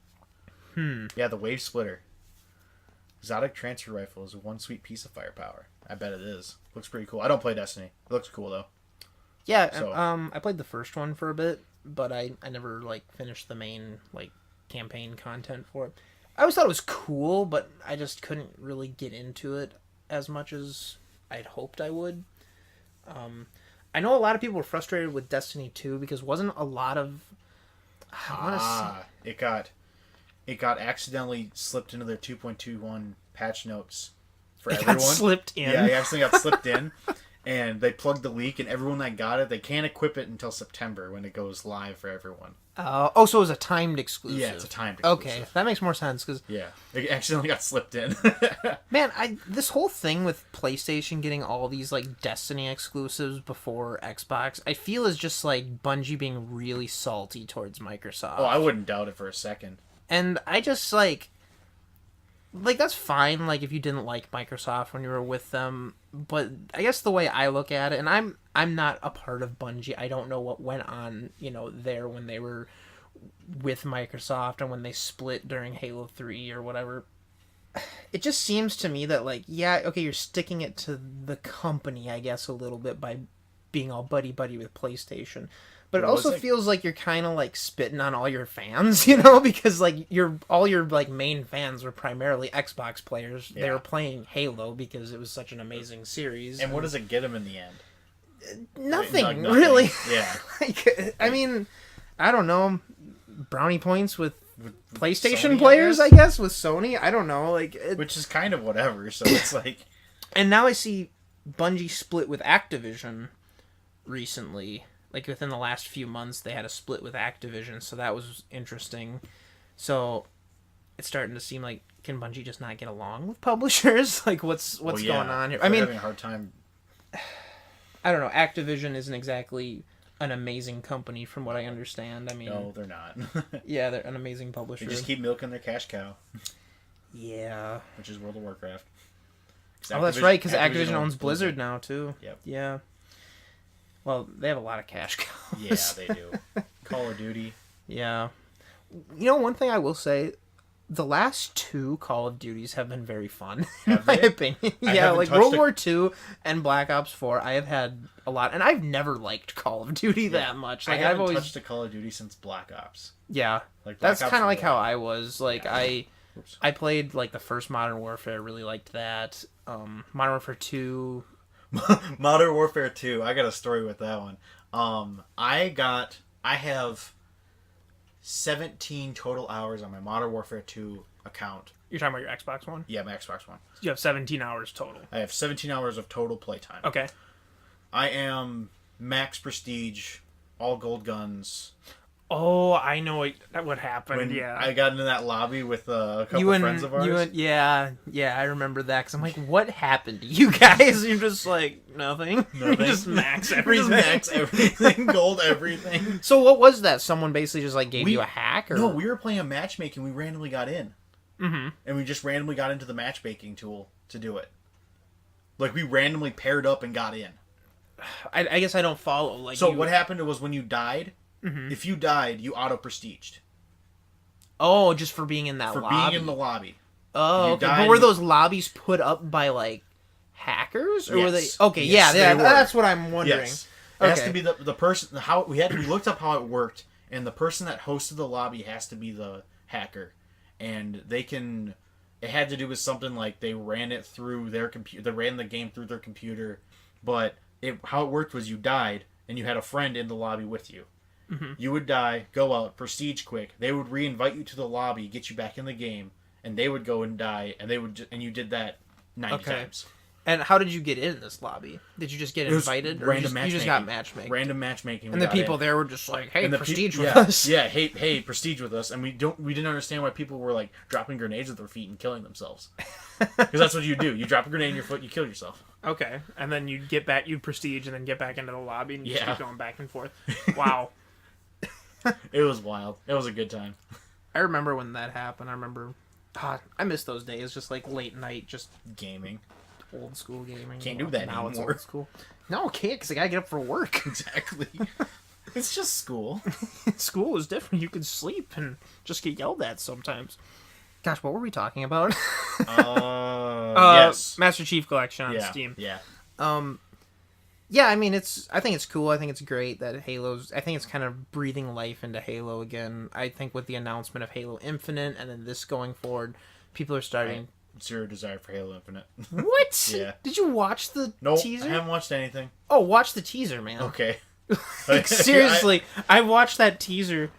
Yeah, the Wave Splitter. Exotic transfer rifle is one sweet piece of firepower. I bet it is. Looks pretty cool. I don't play Destiny. It looks cool though. Yeah, So- I played the first one for a bit, but I never like finished the main like campaign content for it. I always thought it was cool, but I just couldn't really get into it as much as I'd hoped I would. I know a lot of people were frustrated with Destiny 2 because wasn't a lot of It got accidentally slipped into their 2.21 patch notes for it everyone. got slipped in. Yeah, it accidentally got slipped in, and they plugged the leak, and everyone that got it, they can't equip it until September when it goes live for everyone. So it was a timed exclusive. Yeah, it's a timed exclusive. Okay, that makes more sense because Yeah, it accidentally got slipped in. man, this whole thing with PlayStation getting all these like Destiny exclusives before Xbox, I feel is just like Bungie being really salty towards Microsoft. Oh, I wouldn't doubt it for a second. And I just like that's fine. Like if you didn't like Microsoft when you were with them, but I guess the way I look at it, and I'm not a part of Bungie. I don't know what went on, there when they were with Microsoft and when they split during Halo 3 or whatever. It just seems to me that like, yeah, okay, you're sticking it to the company, I guess, a little bit by being all buddy-buddy with PlayStation. But it also feels like you're kind of like spitting on all your fans, because like all your like main fans were primarily Xbox players. Yeah. They were playing Halo because it was such an amazing series. And what does it get them in the end? Nothing, Like, nothing. really. Yeah. Like, I mean, I don't know, brownie points with PlayStation Sony, players, I guess, with Sony. I don't know, like Which is kind of whatever. So it's like, and now I see Bungie split with Activision recently. Like within the last few months, they had a split with Activision, so that was interesting. So it's starting to seem like, can Bungie just not get along with publishers? Like what's going on here? I mean, having a hard time. I don't know. Activision isn't exactly an amazing company, from what I understand. I mean, No, they're not. yeah, they're an amazing publisher. They just keep milking their cash cow, Yeah. which is World of Warcraft. Oh, that's right, because Activision owns Blizzard now too. Yep. Yeah. Well, they have a lot of cash cows. Yeah, they do. Call of Duty. Yeah. One thing I will say, the last 2 Call of Duties have been very fun, in Have my they? opinion. I Yeah, haven't like touched World a- War II and Black Ops 4, I have had a lot, and I've never liked Call of Duty that much. Like I haven't I've always, touched a Call of Duty since Black Ops. yeah, Like Black that's Ops kind of like 1. how I was. Like Yeah. Oops. I played like the first Modern Warfare, really liked that. Modern Warfare 2. Modern Warfare 2. I got a story with that one. I have 17 total hours on my Modern Warfare 2 account. You're talking about your Xbox One? Yeah, my Xbox One. You have 17 hours total. I have 17 hours of total playtime. Okay. I am max prestige, all gold guns. Oh, I know what happened. When Yeah, I got into that lobby with a couple friends of ours. yeah, I remember that because I'm like, what happened to you guys? You're just like nothing. Nothing. Just max We everything. just max everything, gold everything. So what was that? Someone basically just like gave you a hack, or No, we were playing a matchmaking. We randomly got in, mm-hmm. and we just randomly got into the matchmaking tool to do it. Like we randomly paired up and got in. I guess I don't follow. Like, So what happened was when you died, Mm-hmm. if you died, you auto prestiged Oh, just for being in that for lobby. being in the lobby. Oh, You okay. died- But were those lobbies put up by like hackers, or were they? Yes. Okay, Yes, yeah, they were. that's what I'm wondering. Yes, it has Okay. to be the person. How we looked up how it worked, and the person that hosted the lobby has to be the hacker, and they can. It had to do with something like they ran it through their computer. They ran the game through their computer, but how it worked was you died and you had a friend in the lobby with you. Mm-hmm. You would die, go out, prestige quick. They would re-invite you to the lobby, get you back in the game, and they would go and die, and they would and you did that 90 Okay. times. And how did you get in this lobby? Did you just get It was invited, or random you just got matchmaking? Random matchmaking. And the people there were just like, "Hey, and the prestige pe- with yeah, us." Yeah, hey, prestige with us. And we didn't understand why people were like dropping grenades at their feet and killing themselves. Because that's what you do. You drop a grenade in your foot, you kill yourself. Okay, and then you'd get back, you'd prestige, and then get back into the lobby, and you just Yeah. keep going back and forth. Wow. It was wild. It was a good time. I remember when that happened. I remember. God, I miss those days. Just like late night, just Gaming. old school gaming. Can't do that now. It's anymore. old school. No, I can't because I gotta get up for work. Exactly. It's just school. School is different. You can sleep and just get yelled at sometimes. Gosh, what were we talking about? Yes. Master Chief Collection on Yeah. Steam. Yeah. Yeah, I mean, I think it's cool. I think it's great that I think it's kind of breathing life into Halo again. I think with the announcement of Halo Infinite and then this going forward, people are starting. Zero desire for Halo Infinite. What? Yeah. Did you watch the Nope. teaser? I haven't watched anything. Oh, watch the teaser, man. Okay. Like, seriously, I've watched that teaser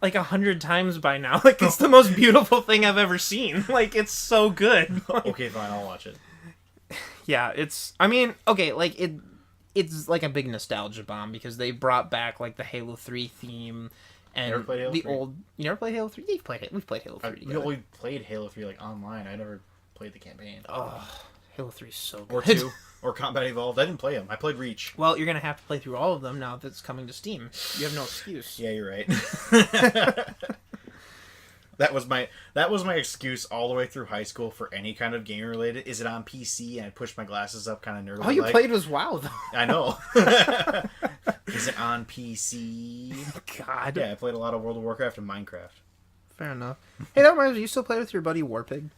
like 100 times by now. Like, it's the most beautiful thing I've ever seen. Like, it's so good. Okay, fine. I'll watch it. Yeah, I mean, okay, like, it's like a big nostalgia bomb because they brought back, like, the Halo 3 theme and Never played Halo the 3? old... You never played Halo 3? We've played Halo 3 We together. only played Halo 3 like online. I never played the campaign. Oh, Halo 3 is so good. Or 2. Or Combat Evolved. I didn't play them. I played Reach. Well, you're going to have to play through all of them now that it's coming to Steam. You have no excuse. Yeah, you're right. That was my excuse all the way through high school for any kind of game related. Is it on PC? And I pushed my glasses up, kind of nerdly. All you played was WoW, though. I know. Is it on PC? God. Yeah, I played a lot of World of Warcraft and Minecraft. Fair enough. Hey, that reminds me, you still play with your buddy Warpig?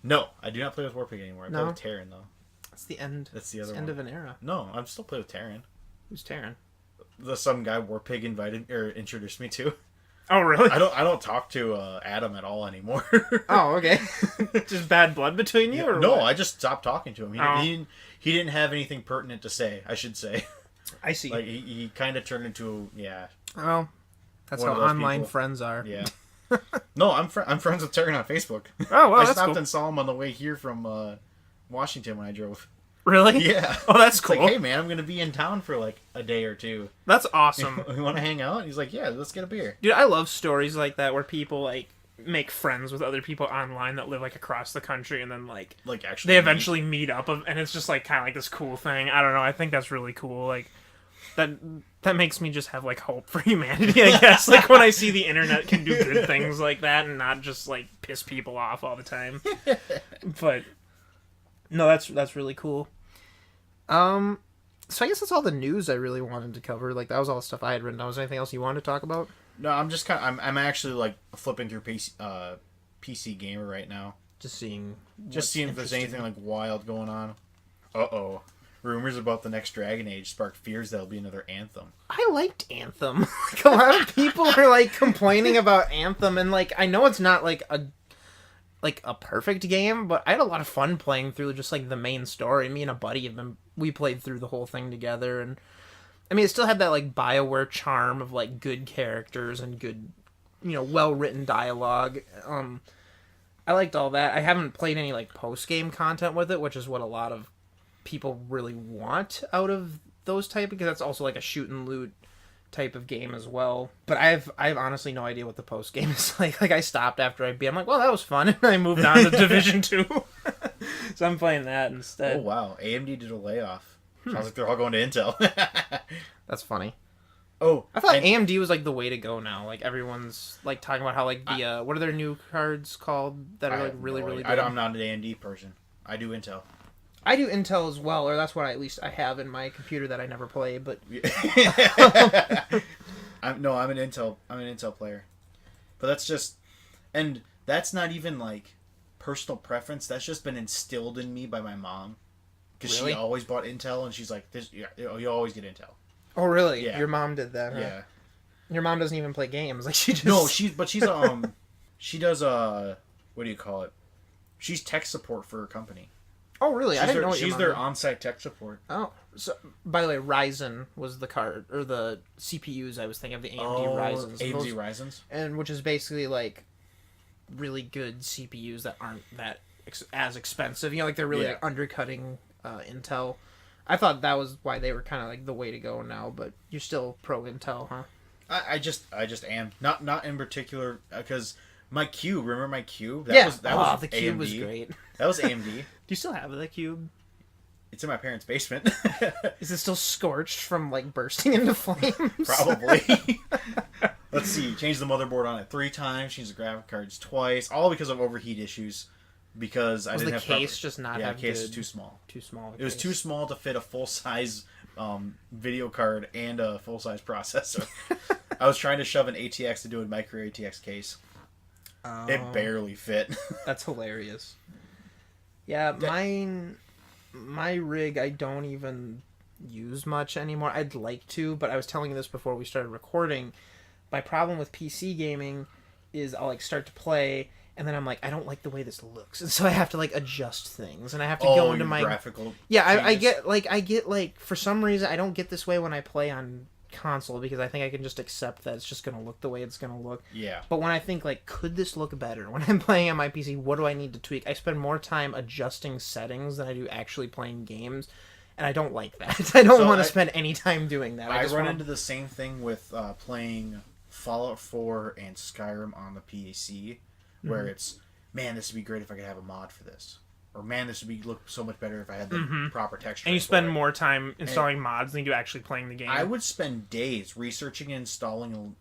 No, I do not play with Warpig anymore. I play No? with Terran though. That's the end. That's the It's other end one. of an era. No, I'm still playing with Terran. Who's Terran? Some guy Warpig invited or introduced me to. Oh, really? I don't talk to Adam at all anymore. Oh, okay. Just bad blood between you, or No, what? I just stopped talking to him. He didn't have anything pertinent to say, I should say. I see. Like he kind of turned into Well, that's One how of those online people. friends are. yeah. No, I'm friends with Terran on Facebook. Oh, well, I that's stopped cool. and saw him on the way here from Washington when I drove. Really? Yeah. Oh, that's It's cool. like, hey man, I'm gonna be in town for like a day or two. That's awesome. You want to hang out? He's like, yeah, let's get a beer. Dude, I love stories like that where people, like, make friends with other people online that live, like, across the country, and then, like, Like actually, they eventually meet up, and it's just, like, kind of like this cool thing. I don't know. I think that's really cool. Like, that makes me just have, like, hope for humanity, I guess. Like, when I see the internet can do good things like that and not just, like, piss people off all the time. But, no, that's really cool. So I guess that's all the news I really wanted to cover. Like, that was all the stuff I had written down. Was there anything else you wanted to talk about? No, I'm just I'm actually like flipping through PC Gamer right now, Just seeing if there's anything like wild going on. Uh-oh. Rumors about the next Dragon Age sparked fears that'll be another Anthem. I liked Anthem. Like, a lot of people are like complaining about Anthem, and like I know it's not like a perfect game, but I had a lot of fun playing through just like the main story. Me and a buddy we played through the whole thing together, and I mean it still had that like BioWare charm of like good characters and good, well written dialogue. I liked all that. I haven't played any like post game content with it, which is what a lot of people really want out of those type, because that's also like a shoot and loot type of game as well. But I have honestly no idea what the post game is like. Like I stopped after I beat. I'm like, well, that was fun, and I moved on to Division 2. So I'm playing that instead. Oh wow, AMD did a layoff. Sounds like they're all going to Intel. That's funny. Oh, I thought AMD was like the way to go now. Like everyone's like talking about how like the what are their new cards called that are like really really big? I'm not an AMD person. I do Intel. I do Intel as well, or that's what at least I have in my computer that I never play. But I'm an Intel player. But that's just, and that's not even like personal preference. That's just been instilled in me by my mom, because Really? she always bought Intel, and she's like, "This, you always get Intel." oh really? Yeah. Your mom did that? Huh? Yeah. Your mom doesn't even play games. Like she just No, she does what do you call it? She's tech support for her company. Oh really? I didn't know. She's their on-site tech support. Oh, so by the way, Ryzen was the card or the CPUs I was thinking of, the AMD Ryzens. AMD Ryzens, and which is basically like really good CPUs that aren't that as expensive. You know, like they're really like, undercutting Intel. I thought that was why they were kind of like the way to go now, but you're still pro Intel, huh? I just am not in particular because my cube. Remember my cube? That yeah. was The cube AMD. was great. That was AMD. Do you still have the cube? It's in my parents' basement. Is it still scorched from like bursting into flames? Probably. Let's see. Changed the motherboard on it 3 times. Changed the graphic cards twice. All because of overheat issues. Because I didn't have the case just not have the case good... was too small. Too small. It was too small to fit a full size video card and a full size processor. I was trying to shove an ATX into a micro ATX case. Oh, It barely fit. that's hilarious. Yeah, my rig I don't even use much anymore. I'd like to, but I was telling you this before we started recording. My problem with PC gaming is I'll like start to play and then I'm like, I don't like the way this looks, and so I have to like adjust things, and I have to go into my graphical. Yeah, I get like for some reason I don't get this way when I play on console because I think I can just accept that it's just gonna look the way it's gonna look. Yeah. But when I think like, could this look better when I'm playing on my PC? What do I need to tweak? I spend more time adjusting settings than I do actually playing games, and I don't like that. I don't want to spend any time doing that. I run into the same thing with playing Fallout 4 and Skyrim on the PC, where it's, man, this would be great if I could have a mod for this. Or, man, this would look so much better if I had the proper texture. And you spend more time installing mods than you do actually playing the game. I would spend days researching and installing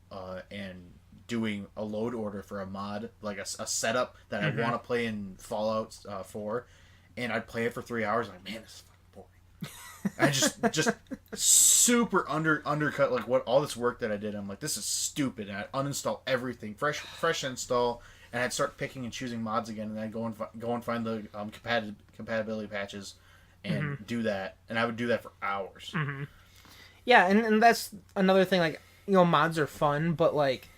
and doing a load order for a mod, like a setup that I want to play in Fallout 4, and I'd play it for 3 hours, like, man, this is fucking boring. I just super undercut like what all this work that I did. I'm like, this is stupid, and I'd uninstall everything, fresh install. And I'd start picking and choosing mods again, and then I'd go and find the compatibility patches and do that. And I would do that for hours. Mm-hmm. Yeah, and that's another thing. Like, you know, mods are fun, but like,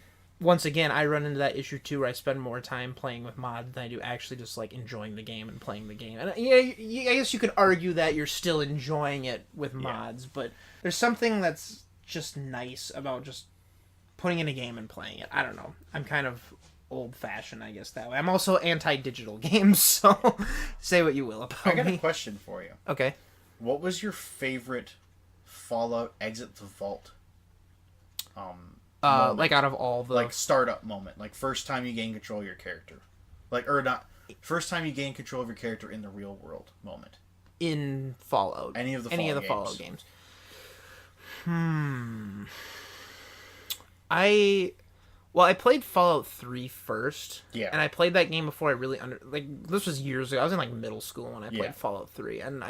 once again, I run into that issue too, where I spend more time playing with mods than I do actually just like enjoying the game and playing the game. And yeah, I guess you could argue that you're still enjoying it with mods, but there's something that's just nice about just putting in a game and playing it. I don't know. I'm kind of old-fashioned, I guess, that way. I'm also anti-digital games, so say what you will about I got me. a question for you. Okay. What was your favorite Fallout exit the vault? Moment? Like out of all the like startup moment, like first time you gain control of your character, like or not first time you gain control of your character in the real world moment in Fallout. Any of the Fallout games. I played Fallout 3 first. Yeah. And I played that game before I really this was years ago. I was in like middle school when I played Fallout 3, and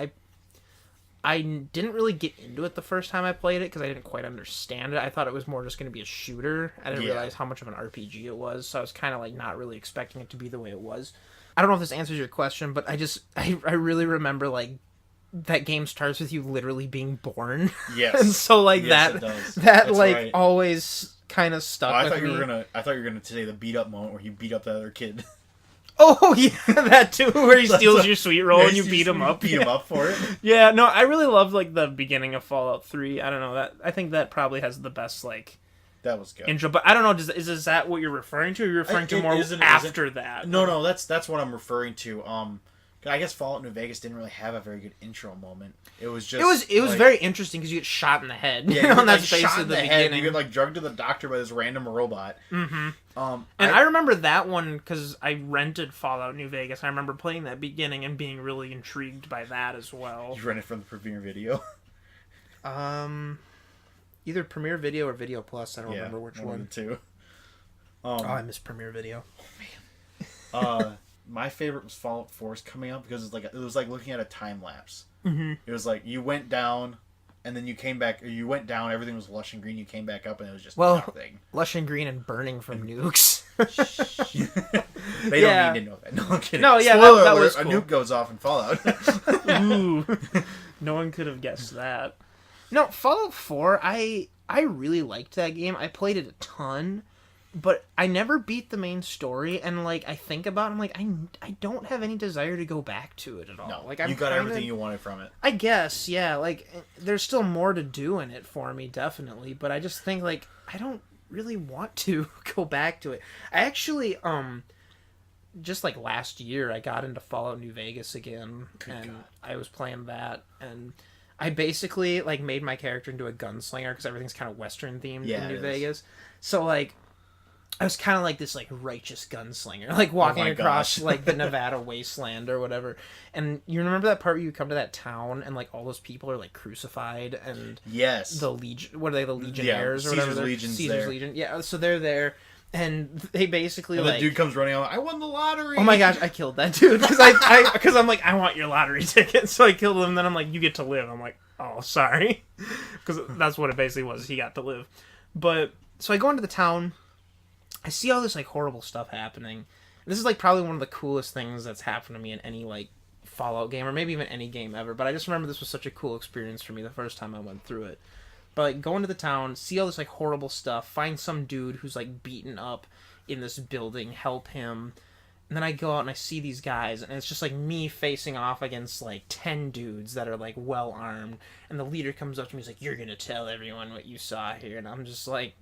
I didn't really get into it the first time I played it because I didn't quite understand it. I thought it was more just going to be a shooter. I didn't realize how much of an RPG it was, so I was kind of like not really expecting it to be the way it was. I don't know if this answers your question, but I really remember like that game starts with you literally being born. Yes. And so like yes, that That's like right. always kind of stuck I with thought me. you were gonna say the beat up moment where you beat up the other kid. Oh yeah, that too, where he steals your sweet roll and you beat him up. Beat him up for it. Yeah, no, I really loved like the beginning of Fallout 3. I don't know, that I think that probably has the best like That was good. intro, but I don't know, is that what you're referring to? Or are you referring to more after that? No, that's what I'm referring to. I guess Fallout New Vegas didn't really have a very good intro moment. It was just it was very interesting because you get shot in the head. Yeah, You know, you and get, that's like, shot basically in the head. beginning. You get like drugged to the doctor by this random robot. Mm-hmm. And I remember that one because I rented Fallout New Vegas. I remember playing that beginning and being really intrigued by that as well. you rent it from the Premiere Video. Either Premiere Video or Video Plus. I don't remember which one. one. Of the two. Oh, I miss Premiere Video. My favorite was Fallout 4's coming up because it was like looking at a time lapse. Mm-hmm. It was like you went down, and then you came back. Or you went down, everything was lush and green. You came back up, and it was just nothing. Lush and green and burning from nukes. They don't need to know that. No, I'm kidding. No, yeah, Spoiler that alert, was a cool. nuke goes off in Fallout. Ooh, no one could have guessed that. No, Fallout 4, I really liked that game. I played it a ton, but I never beat the main story, and like I think about it, I'm like I don't have any desire to go back to it at all. No, like you got everything you wanted from it. I guess, yeah, like there's still more to do in it for me, definitely, but I just think like I don't really want to go back to it. I actually just like last year I got into Fallout New Vegas again, and God. I was playing that, and I basically like made my character into a gunslinger because everything's kind of Western themed in New Vegas. So like I was kind of like this like righteous gunslinger, like walking across like the Nevada wasteland or whatever. And you remember that part where you come to that town and like all those people are like crucified and Yes, the Legion. What are they? The Legionnaires or whatever? Caesar's Legion's Caesar's there. Legion. Yeah. So they're there, and they basically and like. the dude comes running out. I won the lottery. Oh my gosh! I killed that dude because I'm like I want your lottery ticket. So I killed him. And then I'm like you get to live. I'm like oh sorry, because that's what it basically was. He got to live, but so I go into the town. I see all this like horrible stuff happening. This is like probably one of the coolest things that's happened to me in any like Fallout game or maybe even any game ever. But I just remember this was such a cool experience for me the first time I went through it. But like go into the town, see all this like horrible stuff, find some dude who's like beaten up in this building, help him. And then I go out and I see these guys, and it's just like me facing off against like 10 dudes that are like well armed. And the leader comes up to me, he's like, "You're gonna tell everyone what you saw here," and I'm just like.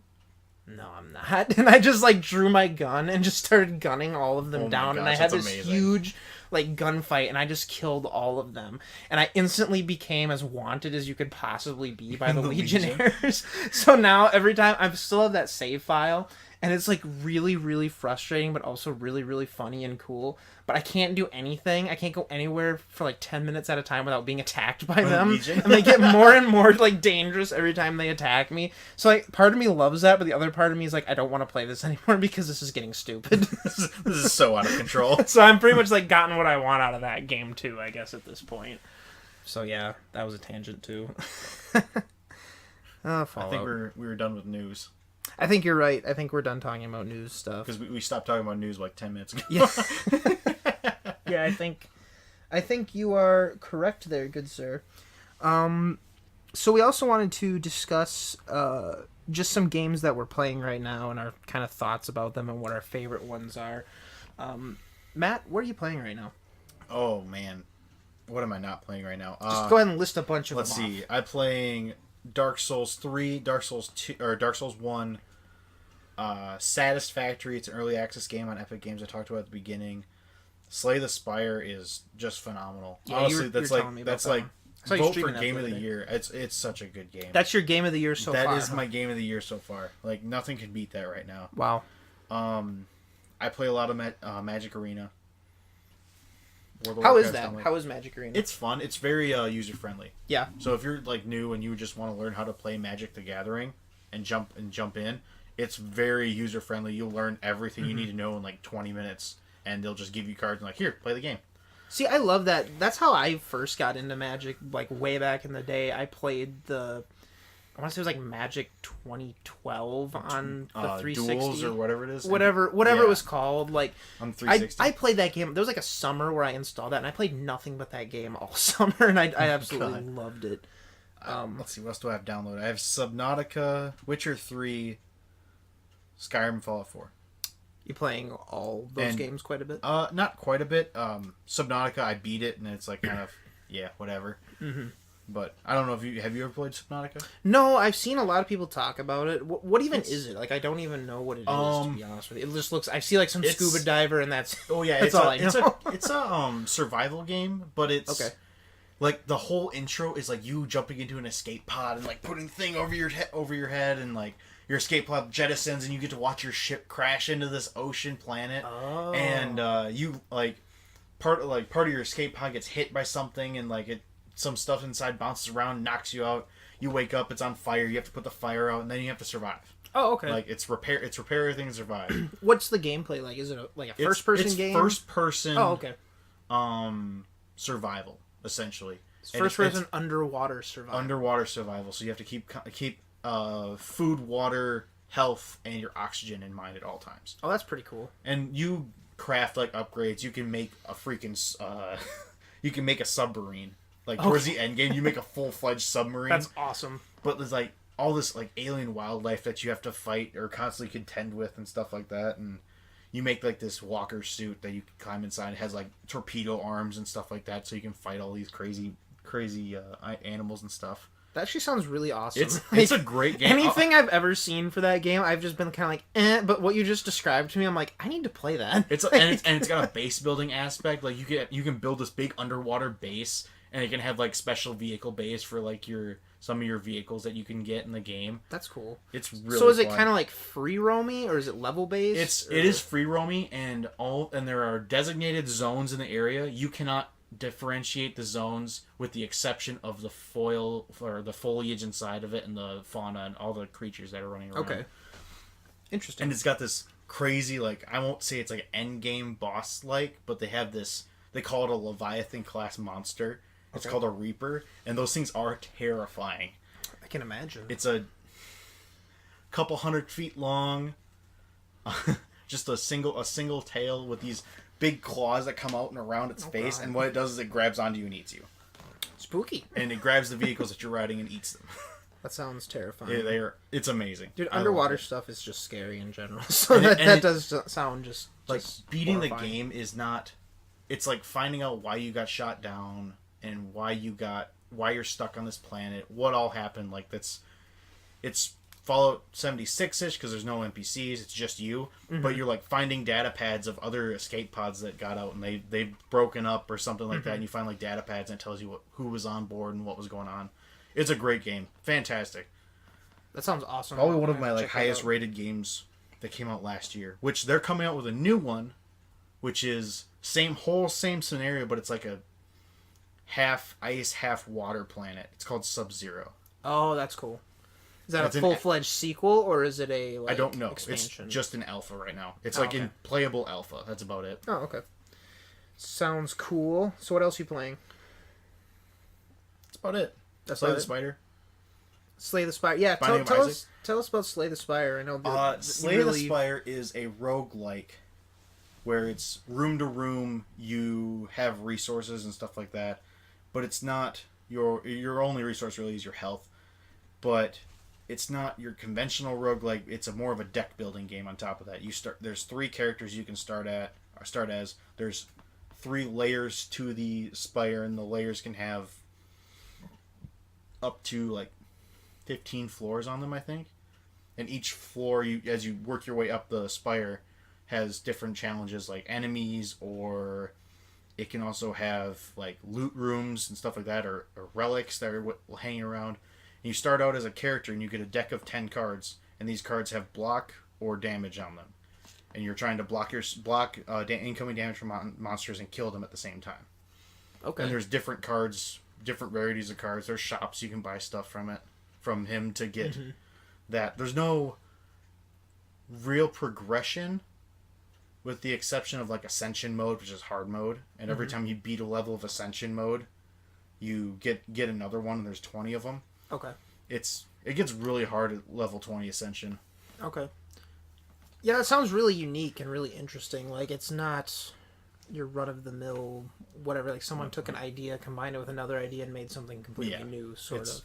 No, I'm not. And I just like drew my gun and just started gunning all of them down. Gosh, and I had this amazing. huge like gunfight, and I just killed all of them. And I instantly became as wanted as you could possibly be by the Legionnaires. So now every time I still have that save file, and it's like really, really frustrating, but also really, really funny and cool. But I can't do anything. I can't go anywhere for like 10 minutes at a time without being attacked by them. And they get more and more like dangerous every time they attack me. So like part of me loves that, but the other part of me is like, I don't want to play this anymore because this is getting stupid. This is so out of control. So I'm pretty much like gotten what I want out of that game too, I guess at this point. So yeah, that was a tangent too. I think we were done with news. I think you're right. I think we're done talking about news stuff. Because we stopped talking about news like 10 minutes ago. Yeah. Yeah, I think you are correct there, good sir. So we also wanted to discuss just some games that we're playing right now and our kind of thoughts about them and what our favorite ones are. Matt, what are you playing right now? Oh, man. What am I not playing right now? Just go ahead and list a bunch of Let's them see. I'm playing Dark Souls 3, Dark Souls 2, or Dark Souls 1, Satisfactory. It's an early access game on Epic Games I talked about at the beginning. Slay the Spire is just phenomenal. Yeah, honestly, you that's were like telling me about that's that like one. So you vote for streaming that game the of other the day. year. It's such a good game. That's your game of the year so far. That is my game of the year so far. Like nothing can beat that right now. Wow. I play a lot of Magic Arena. How is that? How is Magic Arena? It's fun. It's very user friendly. Yeah. So if you're like new and you just want to learn how to play Magic the Gathering and jump in, it's very user friendly. You'll learn everything you need to know in like 20 minutes, and they'll just give you cards and like, here, play the game. See, I love that. That's how I first got into Magic, like way back in the day. I played I want to say it was like Magic 2012 on the 360 Duels or whatever it is. whatever Yeah. it was called. Like On 360. I played that game. There was like a summer where I installed that, and I played nothing but that game all summer, and I absolutely loved it. Let's see, what else do I have downloaded? I have Subnautica, Witcher 3, Skyrim, and Fallout 4. You playing all those games quite a bit? Not quite a bit. Subnautica, I beat it, and it's like kind of, yeah, whatever. But I don't know if you ever played Subnautica? No, I've seen a lot of people talk about it. What even is it? Like, I don't even know what it is, to be honest with you. It just looks... I see, like, some scuba diver, and that's... Oh, yeah. That's all I know. It's a survival game, but it's... Okay. Like, the whole intro is, like, you jumping into an escape pod and, like, putting thing over your head, and, like, your escape pod jettisons, and you get to watch your ship crash into this ocean planet. Oh. And, you, like, part of your escape pod gets hit by something, and, like, some stuff inside bounces around, knocks you out. You wake up, it's on fire. You have to put the fire out, and then you have to survive. Oh, okay. Like, it's repair everything and survive. What's the gameplay like? Is it a first-person game? It's first-person. Oh, okay. Survival, essentially. It's first-person underwater survival. Underwater survival. So you have to keep food, water, health, and your oxygen in mind at all times. Oh, that's pretty cool. And you craft like upgrades. You can make a freaking you can make a submarine. Like towards the end game, you make a full-fledged submarine. That's awesome. But there's like all this like alien wildlife that you have to fight or constantly contend with and stuff like that. And you make like this walker suit that you can climb inside. It has like torpedo arms and stuff like that, so you can fight all these crazy animals and stuff. That actually sounds really awesome. It's a great game. Anything I've ever seen for that game, I've just been kind of like, eh. But what you just described to me, I'm like, I need to play that. It's got a base building aspect. Like you can build this big underwater base, and it can have like special vehicle base for like some of your vehicles that you can get in the game. That's cool. It's really so. Is it fun. kind of like free roamy, or is it level based? It is free roamy, and there are designated zones in the area. You cannot differentiate the zones with the exception of the foil or the foliage inside of it and the fauna and all the creatures that are running around. Okay. Interesting. And it's got this crazy, like, I won't say it's like an end game boss like, but they call it a Leviathan class monster. It's called a Reaper, and those things are terrifying. I can imagine. It's a couple 100 feet long, just a single tail with these big claws that come out and around its face, God. and what it does is it grabs onto you and eats you. Spooky. And it grabs the vehicles that you're riding and eats them. That sounds terrifying. Yeah, it's amazing. Dude, underwater stuff is just scary in general. So that does sound just like beating horrifying. the game is not. It's like finding out why you got shot down and why you're stuck on this planet. What all happened? Like it's Fallout 76-ish because there's no NPCs. It's just you. Mm-hmm. But you're like finding data pads of other escape pods that got out and they've broken up or something like that. And you find like data pads and it tells you who was on board and what was going on. It's a great game. Fantastic. That sounds awesome. Probably one of my like highest rated games that came out last year. Which they're coming out with a new one, which is same scenario, but it's like a half ice, half water planet. It's called Sub-Zero. Oh, that's cool. Is that a full-fledged sequel, or is it a I don't know. expansion? It's just an alpha right now. It's in playable alpha. That's about it. Oh, okay. Sounds cool. So what else are you playing? That's about it. That's Slay about the it? Spider. Slay the Spire. Yeah, tell us about Slay the Spire. I know. Slay the Spire is a roguelike where it's room to room. You have resources and stuff like that, but it's not your only resource really is your health. But it's not your conventional roguelike. It's more of a deck building game on top of that. There's 3 characters you can start as. There's 3 layers to the spire, and the layers can have up to like 15 floors on them, I think. And each floor, as you work your way up the spire, has different challenges like enemies, or it can also have like loot rooms and stuff like that, or relics that are hanging around. And you start out as a character, and you get a deck of 10 cards, and these cards have block or damage on them. And you're trying to block incoming damage from monsters and kill them at the same time. Okay. And there's different cards, different varieties of cards. There's shops you can buy stuff from him to get that. There's no real progression, with the exception of like Ascension mode, which is hard mode. And every time you beat a level of Ascension mode, you get another one, and there's 20 of them. Okay. It gets really hard at level 20 Ascension. Okay. Yeah, that sounds really unique and really interesting. Like, it's not your run-of-the-mill whatever. Like, someone took an idea, combined it with another idea, and made something completely new, sort of.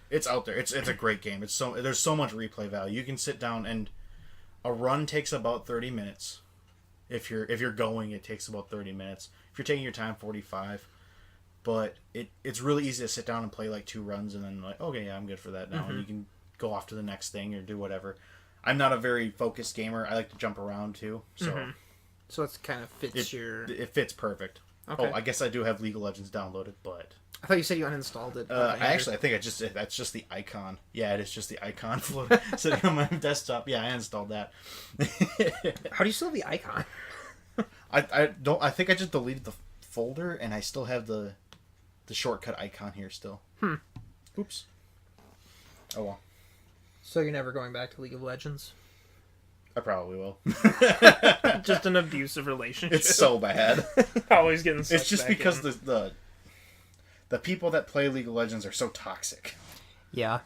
It's out there. It's a great game. There's so much replay value. You can sit down, and a run takes about 30 minutes. If you're going, it takes about 30 minutes. If you're taking your time, 45. but it's really easy to sit down and play like 2 runs and then like, okay, yeah, I'm good for that now, and you can go off to the next thing or do whatever. I'm not a very focused gamer. I like to jump around too, so So it kind of fits your. it fits perfect. Okay. Oh, I guess I do have League of Legends downloaded, but I thought you said you uninstalled it. I think that's just the icon. Yeah, it is just the icon sitting on my desktop. Yeah, I installed that. How do you still have the icon? I think I just deleted the folder and I still have the shortcut icon here still. Oops. Oh well. So you're never going back to League of Legends? I probably will. Just an abusive relationship. It's so bad. Always getting sucked It's just back because in. the people that play League of Legends are so toxic. Yeah.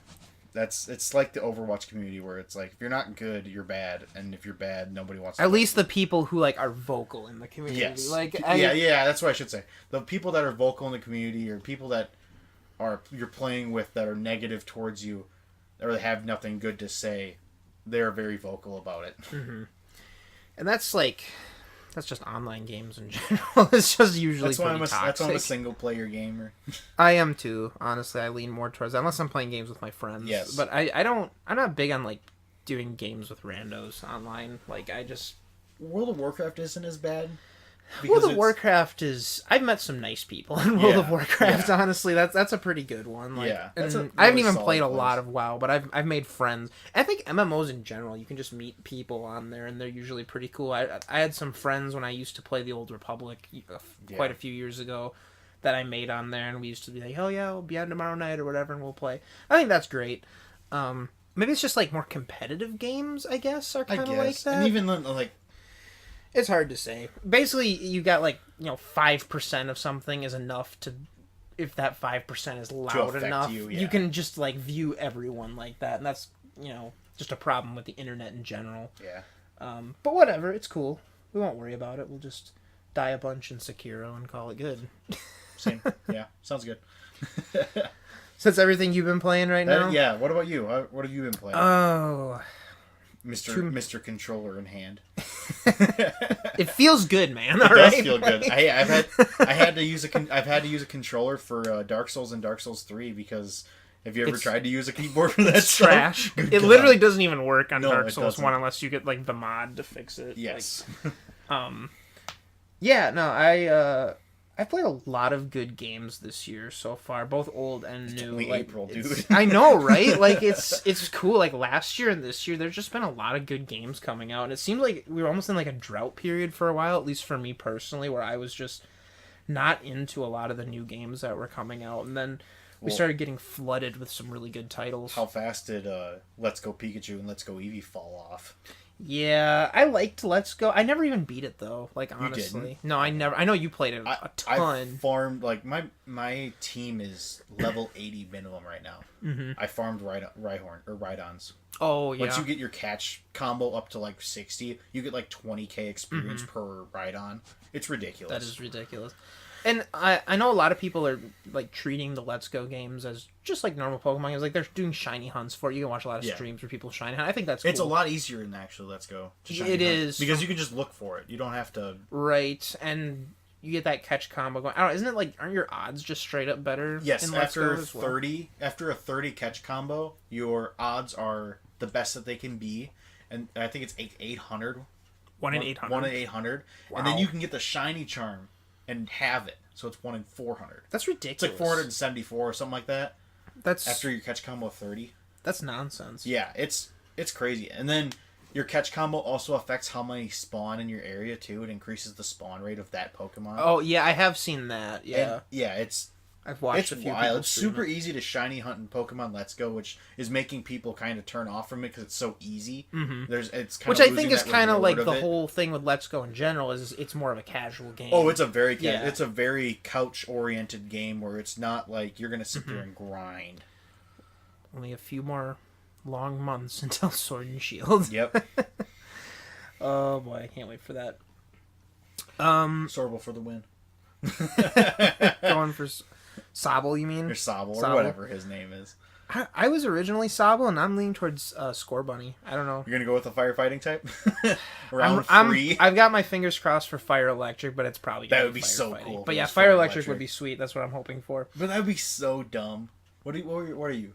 It's like the Overwatch community where it's like if you're not good, you're bad, and if you're bad, nobody wants to At play least the people who like are vocal in the community. Yes. Like yeah, that's what I should say. The people that are vocal in the community or people that you're playing with that are negative towards you or they have nothing good to say, they're very vocal about it. And that's just online games in general. It's just usually That's why toxic. I'm a single player gamer. I am too. Honestly, I lean more towards that, unless I'm playing games with my friends. Yes. But I'm not big on like doing games with randos online. Like World of Warcraft isn't as bad. World of Warcraft is. I've met some nice people in World of Warcraft. Yeah. Honestly, that's a pretty good one. Like, Yeah, and that's a I haven't really even solid played a place. lot of WoW, but I've made friends. I think MMOs in general, you can just meet people on there, and they're usually pretty cool. I had some friends when I used to play the Old Republic quite a few years ago that I made on there, and we used to be like, "Oh yeah, we'll be on tomorrow night or whatever, and we'll play." I think that's great. Maybe it's just like more competitive games, I guess, are kind of like that. And even like. It's hard to say. Basically, you got 5% of something is enough to, if that 5% is loud enough, you can just view everyone like that, and that's just a problem with the internet in general. Yeah. But whatever, it's cool. We won't worry about it. We'll just die a bunch in Sekiro and call it good. Same. Yeah. Sounds good. So that's everything you've been playing right now? Yeah. What about you? What have you been playing? Oh. Mr. Controller in hand. It feels good, man. It does feel good. I've had to use a controller for Dark Souls and Dark Souls 3 because have you ever tried to use a keyboard for that It's trash. It literally doesn't even work on Dark Souls 1 unless you get the mod to fix it. Yes. Yeah, no, I've played a lot of good games this year so far, both old and new. Only April, dude. I know, right? It's cool. Like last year and this year, there's just been a lot of good games coming out, and it seemed like we were almost in a drought period for a while, at least for me personally, where I was just not into a lot of the new games that were coming out, and then we started getting flooded with some really good titles. How fast did Let's Go Pikachu and Let's Go Eevee fall off? Yeah, I liked Let's Go. I never even beat it though. Honestly, you didn't? No, I never. I know you played it a ton. I farmed my team is level 80 minimum right now. Mm-hmm. I farmed Rhydons. Oh yeah. Once you get your catch combo up to 60, you get 20k experience per Rhydon. It's ridiculous. That is ridiculous. And I know a lot of people are treating the Let's Go games as just normal Pokemon games. They're doing shiny hunts for it. You can watch a lot of streams where people shiny hunt. I think that's cool. It's a lot easier than actually Let's Go. It is. Because you can just look for it. You don't have to. Right, and you get that catch combo going. I don't know, isn't it aren't your odds just straight up better? Yes, in Let's Go as well? after a 30 catch combo, your odds are the best that they can be, and I think it's 800. 1 in 800. 1 in 800, Wow. and then you can get the shiny charm and have it. So it's 1 in 400. That's ridiculous. It's 474 or something like that. That's after your catch combo 30. That's nonsense. Yeah, it's crazy. And then your catch combo also affects how many spawn in your area too. It increases the spawn rate of that Pokemon. Oh yeah, I have seen that. Yeah, and yeah, I've watched a few people. It's super easy to shiny hunt in Pokemon Let's Go, which is making people kind of turn off from it because it's so easy. Mm-hmm. Which I think is kind of the whole thing with Let's Go in general is it's more of a casual game. Oh, it's a very couch oriented game where it's not you're gonna sit there and grind. Only a few more long months until Sword and Shield. Yep. Oh boy, I can't wait for that. Sorbo for the win. Going for Sobble, you mean? Or Sobble, or whatever his name is. I was originally Sobble, and I'm leaning towards Score Bunny. I don't know. You're gonna go with the firefighting type. Round 3. I've got my fingers crossed for Fire Electric, but it's probably That gonna would be so cool. But yeah, Fire Electric would be sweet. That's what I'm hoping for. But that would be so dumb. What are you?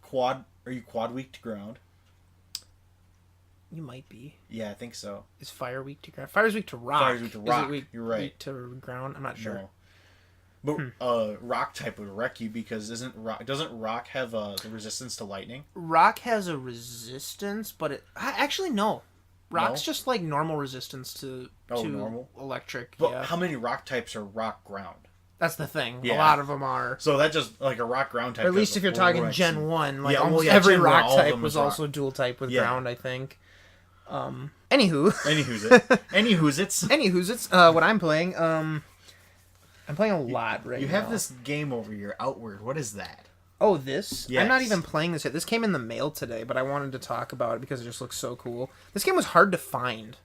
Quad? Are you quad weak to ground? You might be. Yeah, I think so. Is Fire weak to ground? Fire's weak to rock. Fire's weak to rock. Is it You're right. Weak to ground? I'm not sure. No. But rock type would wreck you because doesn't rock have the resistance to lightning? Rock has a resistance, but actually no. Rock's just like normal resistance to normal electric. But yeah. how many rock types are rock ground? That's the thing. Yeah. A lot of them are. So that just like a rock ground type. Or at least if you're talking Gen 1, like almost Gen every 1, rock all of type them was is rock. also dual type with Yeah. ground, I think. Anywho. Anywho's it's what I'm playing. I'm playing a lot right now. You have this game over here, Outward. What is that? Oh, this? Yes. I'm not even playing this yet. This came in the mail today, but I wanted to talk about it because it just looks so cool. This game was hard to find.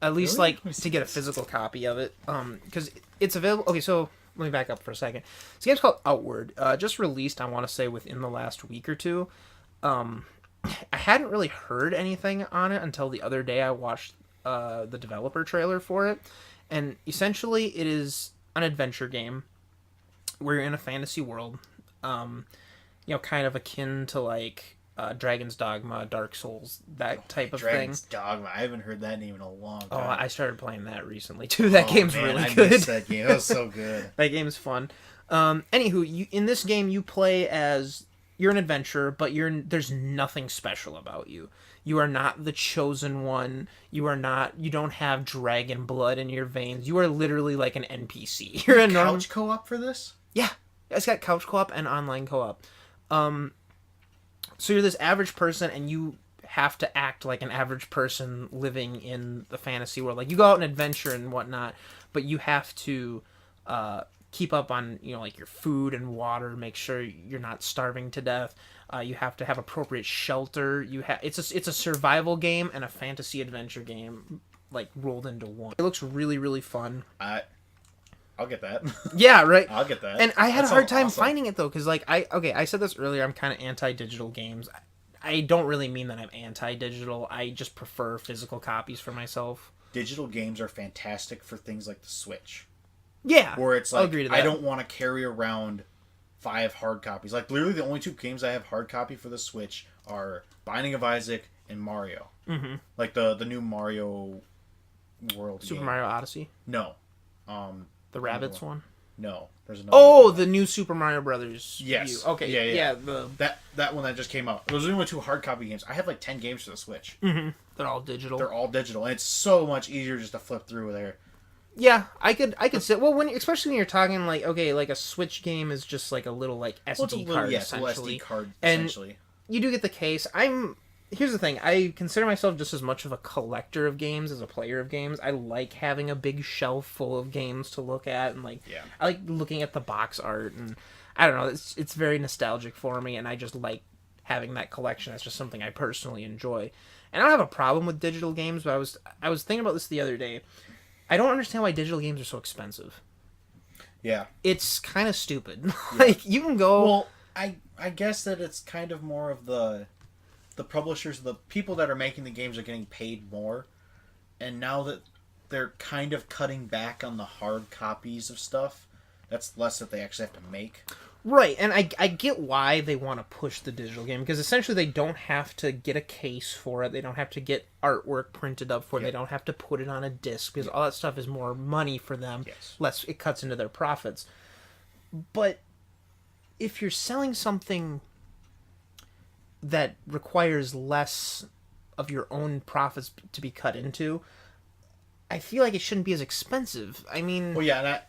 At least, Really? like, to get a physical copy of it. Because it's available... Okay, so let me back up for a second. This game's called Outward. Just released, I want to say, within the last week or two. I hadn't really heard anything on it until the other day I watched the developer trailer for it. And essentially, it is an adventure game where you're in a fantasy world, kind of akin to like Dragon's Dogma, Dark Souls, that type of Dragon's thing. Dogma. I haven't heard that name in a long time. Oh, I started playing that recently too. That game's man, really I good. missed that game. That was so good. That game's fun. Anywho, in this game you play as you're an adventurer, but there's nothing special about you. You are not the chosen one. You don't have dragon blood in your veins. You are literally like an NPC. You're a normal Couch co-op for this? Yeah. It's got couch co-op and online co-op. So you're this average person and you have to act like an average person living in the fantasy world. Like you go out and adventure and whatnot, but you have to keep up on like your food and water, make sure you're not starving to death. You have to have appropriate shelter. It's a survival game and a fantasy adventure game like rolled into one. It looks really, really fun. I'll get that. Yeah, right. I'll get that. And I had That a hard sounds time awesome. finding it though, because like I said this earlier. I'm kind of anti-digital games. I don't really mean that I'm anti-digital. I just prefer physical copies for myself. Digital games are fantastic for things like the Switch. Yeah, Where it's I'll like, agree to I that. don't want to carry around 5 hard copies. Like, literally the only 2 games I have hard copy for the Switch are Binding of Isaac and Mario. Mm-hmm. Like, the new Mario World Super game. Mario Odyssey, No. the Rabbids one. No. There's another Oh, one. the new Super Mario Brothers. Yes. U. Okay. Yeah. The That one that just came out. Those are the only 2 hard copy games. I have like 10 games for the Switch. they're all digital. They're all digital, and it's so much easier just to flip through there. Yeah, I could sit. Well, especially when you're talking like like a Switch game is just like a little like SD Well, it's a little, card yeah, it's a little essentially. SD card And essentially. You do get the case. Here's the thing. I consider myself just as much of a collector of games as a player of games. I like having a big shelf full of games to look at, and like I like looking at the box art, and I don't know. It's very nostalgic for me, and I just like having that collection. That's just something I personally enjoy, and I don't have a problem with digital games. But I was thinking about this the other day. I don't understand why digital games are so expensive. Yeah. It's kind of stupid. Like you can go. Well, I guess that it's kind of more of the publishers, the people that are making the games are getting paid more, and now that they're kind of cutting back on the hard copies of stuff, that's less that they actually have to make. Right, and I get why they want to push the digital game, because essentially they don't have to get a case for it, they don't have to get artwork printed up for it, they don't have to put it on a disc, because all that stuff is more money for them, less it cuts into their profits. But if you're selling something that requires less of your own profits to be cut into, I feel like it shouldn't be as expensive. I mean... Well, yeah,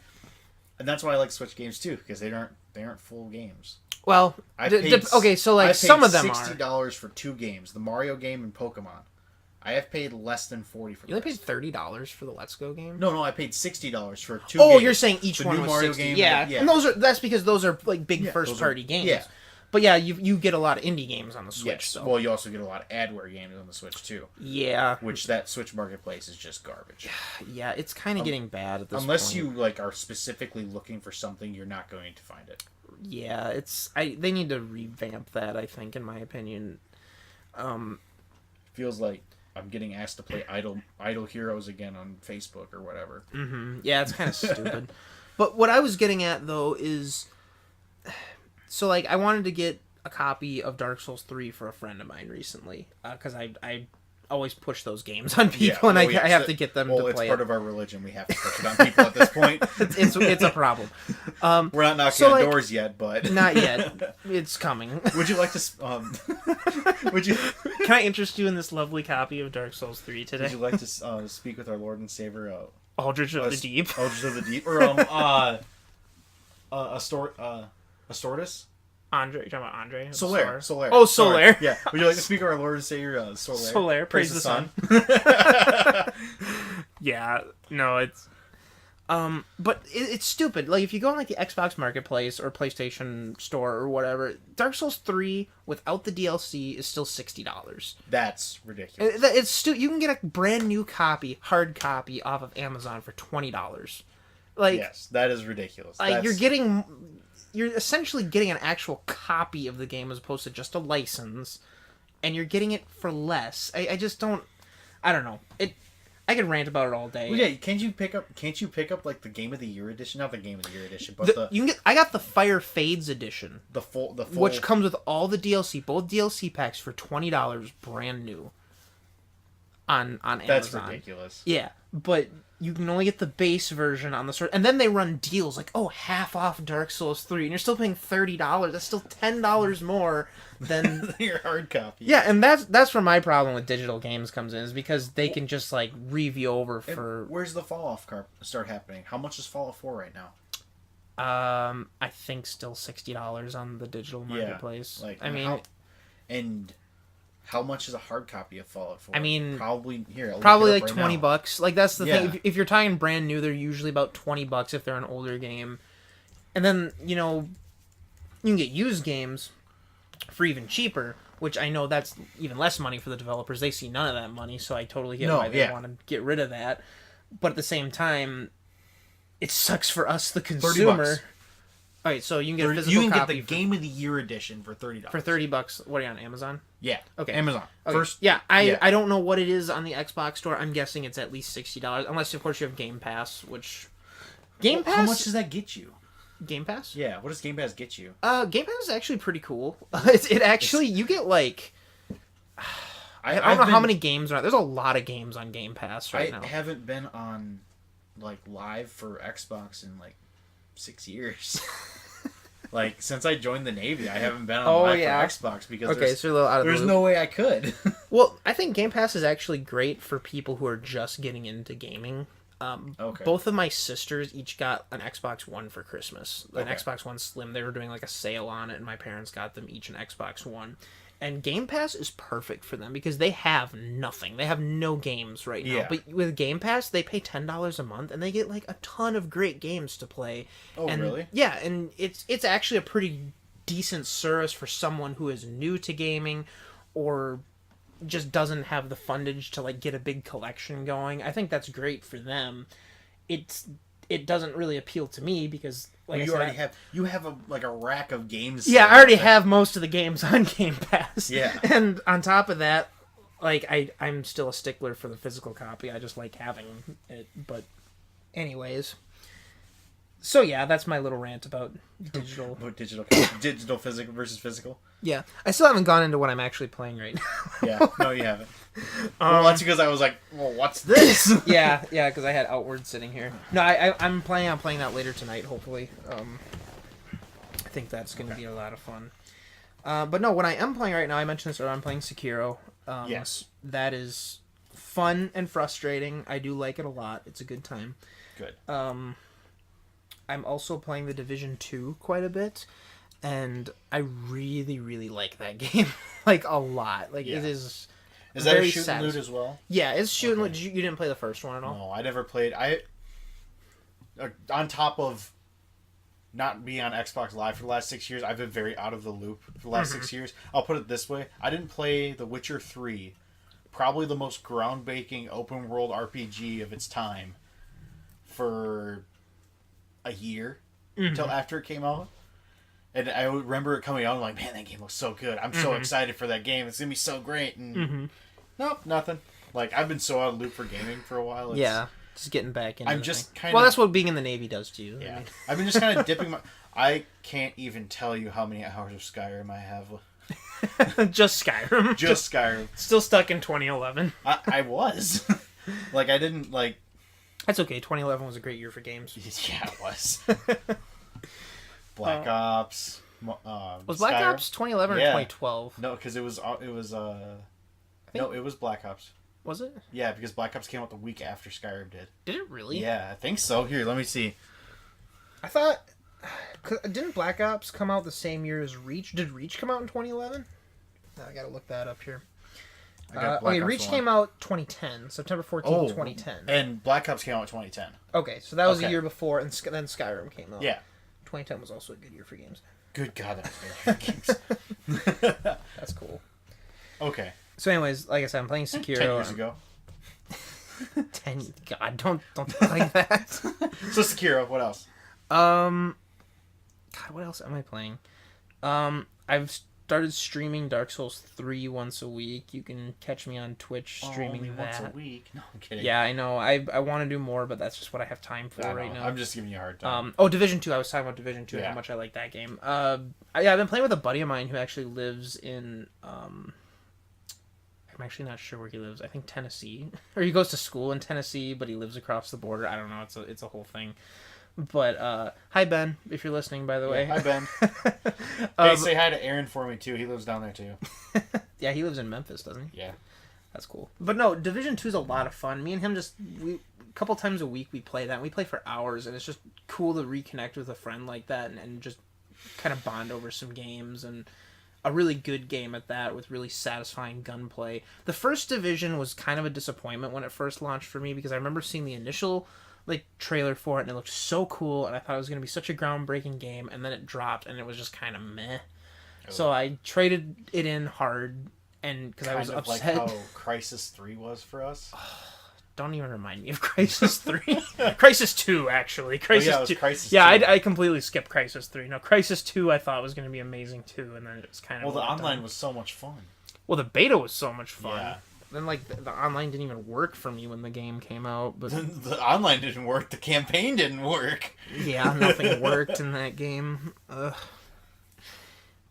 and that's why I like Switch games too, because they aren't full games. Well, okay, so like some of them $60 for 2 games, the Mario game and Pokemon. I have paid less than $40 for. You only paid $30 for the Let's Go game? No, I paid $60 for 2 games. Oh, you're saying each the one new was Mario 60. game, Yeah, yeah. and that's because those are like big first party games. Yeah. But yeah, you get a lot of indie games on the Switch. Yes. So. Well, you also get a lot of adware games on the Switch too. Yeah. Which that Switch marketplace is just garbage. Yeah, it's kind of getting bad at this Unless point. you like are specifically looking for something, you're not going to find it. Yeah, they need to revamp that, I think, in my opinion. Feels like I'm getting asked to play Idle Heroes again on Facebook or whatever. Yeah, it's kind of stupid. But what I was getting at, though, is... So, like, I wanted to get a copy of Dark Souls 3 for a friend of mine recently. Because I always push those games on people, and I have to get them to play it. It's part of our religion. We have to push it on people at this point. It's a problem. We're not knocking on doors yet, but... Not yet. It's coming. Would you like to... would you... Can I interest you in this lovely copy of Dark Souls 3 today? Would you like to speak with our Lord and Savior... Aldrich of the Deep. Aldrich of the Deep. Or, Astortis? Andre, you're talking about Andre? Solaire. Oh, Solaire. Yeah. Would you like to speak of our Lord and Savior, Solaire? Solaire, praise the sun. Yeah, no, it's... But it's stupid. Like, if you go on, like, the Xbox Marketplace or PlayStation Store or whatever, Dark Souls 3 without the DLC is still $60. That's ridiculous. It's you can get a brand new copy, hard copy, off of Amazon for $20. Like, yes, that is ridiculous. Like, you're essentially getting an actual copy of the game as opposed to just a license, and you're getting it for less. I just don't... I don't know. I could rant about it all day. Well, yeah, can't you pick up like the Game of the Year edition? Not the Game of the Year edition, but I got the Fire Fades edition. The full which comes with all the DLC, both DLC packs for $20 brand new. On Amazon. That's ridiculous. Yeah, but you can only get the base version on the store, and then they run deals like, half off Dark Souls 3, and you're still paying $30. That's still $10 more than your hard copy. Yeah, and that's where my problem with digital games comes in, is because they can just like review over for. And where's the fall off start happening? How much is Fallout 4 right now? I think still $60 on the digital marketplace. Yeah, how much is a hard copy of Fallout 4? I mean, probably like $20. Like, that's the thing. If you're talking brand new, they're usually about $20 if they're an older game. And then, you can get used games for even cheaper, which I know that's even less money for the developers. They see none of that money, so I totally get why they want to get rid of that. But at the same time, it sucks for us, the consumer. $30. All right, so you can get a physical copy. You can get the Game of the Year edition for $30. For $30. What are you on, Amazon? Yeah. Okay. Amazon. Okay. First. Yeah, I don't know what it is on the Xbox store. I'm guessing it's at least $60, unless of course you have Game Pass, which Game Pass. How much does that get you? Game Pass? Yeah. What does Game Pass get you? Game Pass is actually pretty cool. You get like. I don't know how many games are on. There's a lot of games on Game Pass right now. I haven't been on like live for Xbox in like 6 years. Like, since I joined the Navy, I haven't been on live for Xbox because so you're a little out of there's the loop. no way I could. Well, I think Game Pass is actually great for people who are just getting into gaming. Okay. Both of my sisters each got an Xbox One for Christmas. An Xbox One Slim. They were doing like a sale on it, and my parents got them each an Xbox One. And Game Pass is perfect for them because they have nothing. They have no games right now. Yeah. But with Game Pass, they pay $10 a month, and they get like a ton of great games to play. Oh, and, really? Yeah, and it's actually a pretty decent service for someone who is new to gaming or just doesn't have the fundage to like get a big collection going. I think that's great for them. It doesn't really appeal to me because you have a rack of games. Yeah, I already have most of the games on Game Pass. Yeah. And on top of that, like I'm still a stickler for the physical copy. I just like having it. But anyways. So yeah, that's my little rant about digital. Digital physical versus physical. Yeah. I still haven't gone into what I'm actually playing right now. Yeah. No, you haven't. Well, that's because I was like, well, what's this? yeah, because I had Outward sitting here. No, I'm planning on playing that later tonight, hopefully. I think that's going to be a lot of fun. But no, what I am playing right now, I mentioned this earlier, I'm playing Sekiro. Yes. That is fun and frustrating. I do like it a lot. It's a good time. Good. I'm also playing The Division 2 quite a bit, and I really, really like that game. Like, a lot. Like, it is... Is that a shoot and loot as well? Yeah, it's shoot and loot. You didn't play the first one at all? No, I never played. On top of not being on Xbox Live for the last 6 years, I've been very out of the loop for the last 6 years. I'll put it this way. I didn't play The Witcher 3, probably the most groundbreaking open world RPG of its time, for a year until after it came out. And I remember it coming out, I'm like, man, that game looks so good. I'm so excited for that game. It's going to be so great. And nope, nothing. Like, I've been so out of the loop for gaming for a while. Yeah, just getting back into I'm the just thing. kind Well, of... that's what being in the Navy does to you. Yeah. I mean. I've been just kind of dipping my... I can't even tell you how many hours of Skyrim I have. Just Skyrim. Just Skyrim. Still stuck in 2011. I was. Like, I didn't, like... That's okay. 2011 was a great year for games. Yeah, it was. Black Ops. Was Black Skyrim. Ops 2011 or Yeah. 2012? No, because it was no, it was Black Ops. Was it? Yeah, because Black Ops came out the week after Skyrim did. Did it really? Yeah, I think so. Here, let me see. I thought... Didn't Black Ops come out the same year as Reach? Did Reach come out in 2011? I gotta look that up here. I got Black Ops Reach 1. came out 2010. September 14th, 2010. And Black Ops came out in 2010. Okay, so that was a Okay. year before, and then Skyrim came out. Yeah. 2010 was also a good year for games. Good God, that was good games. That's cool. Okay. So anyways, like I said, I'm playing Sekiro. 10 years ago. 10... God, don't think like that. So Sekiro, what else? God, what else am I playing? I've started streaming Dark Souls 3 once a week. You can catch me on Twitch streaming only that. once a week. No, I'm kidding. Yeah, I know. I want to do more, but that's just what I have time for I right know. now. I'm just giving you a hard time. Division 2. I was talking about Division 2 and Yeah. how much I like that game. I've been playing with a buddy of mine who actually lives in I'm actually not sure where he lives. I think Tennessee. Or he goes to school in Tennessee, but he lives across the border. I don't know. It's a whole thing. But hi Ben, if you're listening, by the way. Hi, Ben. Hey, say hi to Aaron for me, too. He lives down there, too. Yeah, he lives in Memphis, doesn't he? Yeah. That's cool. But no, Division 2 is a lot of fun. Me and him a couple times a week we play that. And we play for hours, and it's just cool to reconnect with a friend like that and just kind of bond over some games, and a really good game at that with really satisfying gunplay. The first Division was kind of a disappointment when it first launched for me, because I remember seeing the initial trailer for it and it looked so cool, and I thought it was going to be such a groundbreaking game, and then it dropped and it was just kind of meh. Oh. So I traded it in hard, and because I was upset. Like how Crisis 3 was for us. Don't even remind me of Crisis 3. Crisis 2, actually. Crisis it was 2. Crisis Yeah, 2. I completely skipped Crisis 3. No, Crisis 2 I thought was going to be amazing too, and then it was kind of... Well, the online was so much fun. Well, the beta was so much fun. Yeah. Then, the online didn't even work for me when the game came out. But The online didn't work. The campaign didn't work. yeah, nothing worked in that game. Ugh.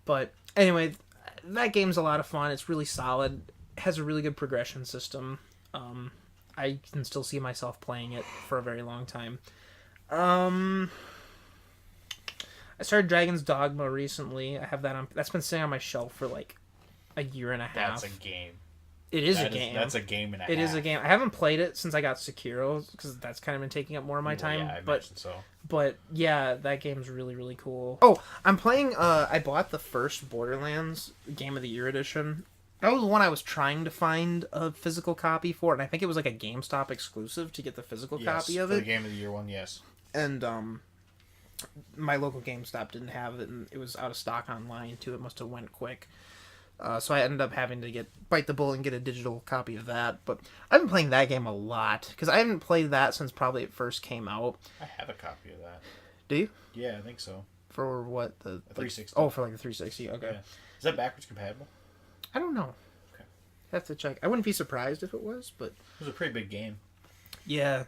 But anyway, that game's a lot of fun. It's really solid. It has a really good progression system. I can still see myself playing it for a very long time. I started Dragon's Dogma recently. I have that on. That's been sitting on my shelf for like a year and a half. That's a game. It is a game. That's a game and a half. It is a game. I haven't played it since I got Sekiro, because that's kind of been taking up more of my time. Yeah, I but imagine so. But yeah, that game's really, really cool. Oh, I'm playing. I bought the first Borderlands Game of the Year edition. That was one I was trying to find a physical copy for, and I think it was like a GameStop exclusive to get the physical copy of for it. the Game of the Year one, yes. And my local GameStop didn't have it, and it was out of stock online too. It must have went quick. So I ended up having to bite the bullet and get a digital copy of that. But I've been playing that game a lot, because I haven't played that since probably it first came out. I have a copy of that. Do you? Yeah, I think so. For what? The 360. Oh, for like the 360. Okay. Yeah. Is that backwards compatible? I don't know. Okay. I have to check. I wouldn't be surprised if it was, but It was a pretty big game. yeah.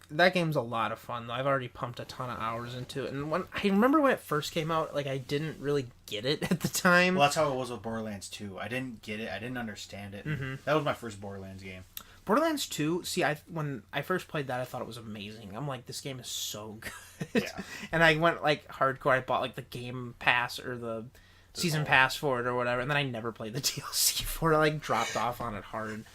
That game's a lot of fun, though. I've already pumped a ton of hours into it. And I remember when it first came out, I didn't really get it at the time. Well, that's how it was with Borderlands 2. I didn't get it. I didn't understand it. Mm-hmm. That was my first Borderlands game. Borderlands 2, see, when I first played that, I thought it was amazing. I'm like, this game is so good. Yeah. And I went, hardcore. I bought, the Game Pass or the Season Pass for it or whatever. And then I never played the DLC for it. I, dropped off on it hard.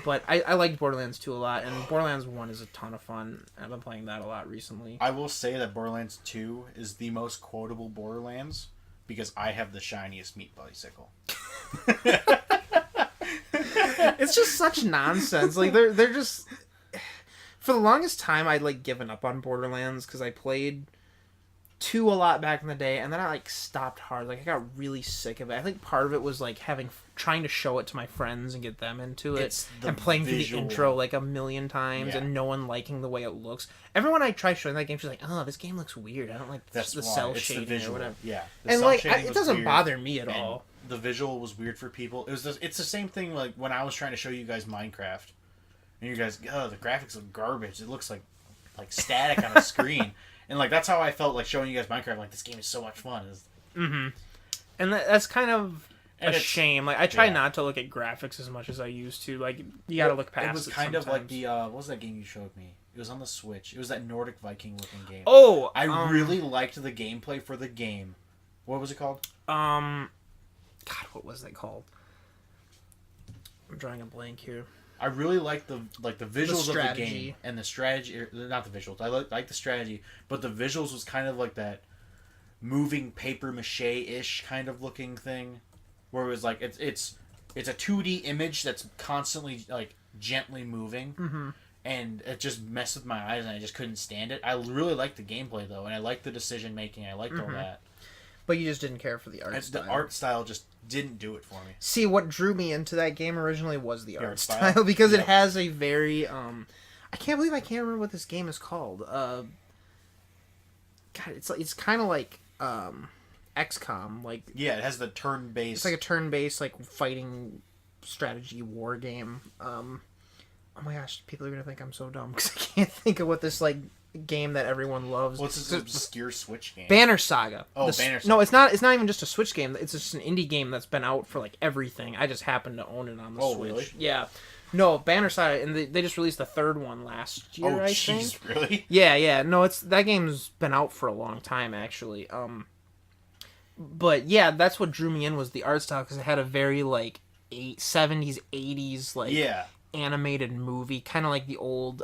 But I liked Borderlands 2 a lot, and Borderlands 1 is a ton of fun. I've been playing that a lot recently. I will say that Borderlands 2 is the most quotable Borderlands because I have the shiniest meat bicycle. It's just such nonsense. They're just... For the longest time, I'd, given up on Borderlands, because I played 2 a lot back in the day, and then I like stopped hard. Like I got really sick of it. I think part of it was like trying to show it to my friends and get them into it, and playing through the intro like a million times, and no one liking the way it looks. Everyone I try showing that game, she's like, "Oh, this game looks weird. I don't like the cell shading or whatever." Yeah, and like it doesn't bother me at all. The visual was weird for people. It's the same thing like when I was trying to show you guys Minecraft, and you guys, oh, the graphics look garbage. It looks like static on a screen. And, like, that's how I felt, like, showing you guys Minecraft. Like, this game is so much fun. Mm-hmm. And that's kind of a shame. Like, I try not to look at graphics as much as I used to. Like, you gotta look past it. It was kind of like the, what was that game you showed me? It was on the Switch. It was that Nordic Viking looking game. Oh! I really liked the gameplay for the game. What was it called? God, what was that called? I'm drawing a blank here. I really like the visuals of the game and the strategy. Not the visuals. I like the strategy, but the visuals was kind of like that moving paper mache-ish kind of looking thing, where it was like it's a 2D image that's constantly like gently moving, and it just messed with my eyes, and I just couldn't stand it. I really liked the gameplay though, and I liked the decision making. I liked all that. But you just didn't care for the art style. The art style just didn't do it for me. See, what drew me into that game originally was the art style because it has a very I can't believe I can't remember what this game is called. God, it's kind of like XCOM, like it has the turn-based. It's like a turn-based like fighting strategy war game. Oh my gosh, people are gonna think I'm so dumb because I can't think of what this like game that everyone loves. What's this obscure Switch game? Banner Saga. Banner Saga. No, it's not even just a Switch game. It's just an indie game that's been out for like everything. I just happen to own it on the Switch. Really? Yeah. No, Banner Saga, and they just released the third one last year, I think. Really? Yeah. No, that game's been out for a long time, actually. But yeah, that's what drew me in was the art style, because it had a very like 70s, 80s like animated movie, kind of like the old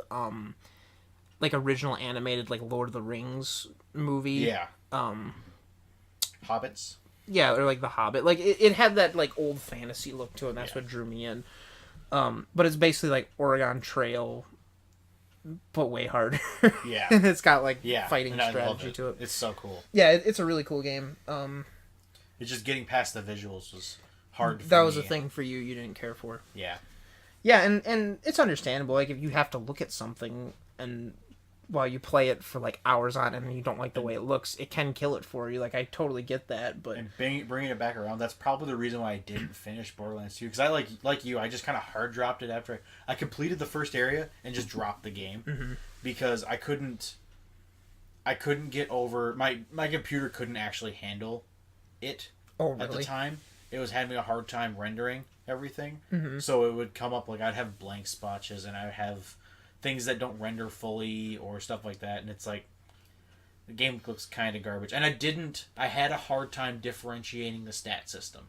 like original animated like Lord of the Rings movie. Yeah. Hobbits. Yeah, or like The Hobbit. Like it had that like old fantasy look to it, and that's what drew me in. But it's basically like Oregon Trail, but way harder. Yeah. And it's got like fighting strategy to it. It's so cool. Yeah, it's a really cool game. It's just getting past the visuals was hard. That was a thing for you didn't care for. Yeah. Yeah, and it's understandable. Like if you have to look at something and while you play it for like hours on and you don't like the way it looks, it can kill it for you. Like I totally get that, but bringing it back around, that's probably the reason why I didn't finish Borderlands 2, because I like you, I just kind of hard dropped it after I completed the first area and just dropped the game because I couldn't get over my computer couldn't actually handle it at the time. It was having a hard time rendering everything, so it would come up like I'd have blank spotches and I'd have things that don't render fully or stuff like that, and it's like the game looks kind of garbage. And I had a hard time differentiating the stat system,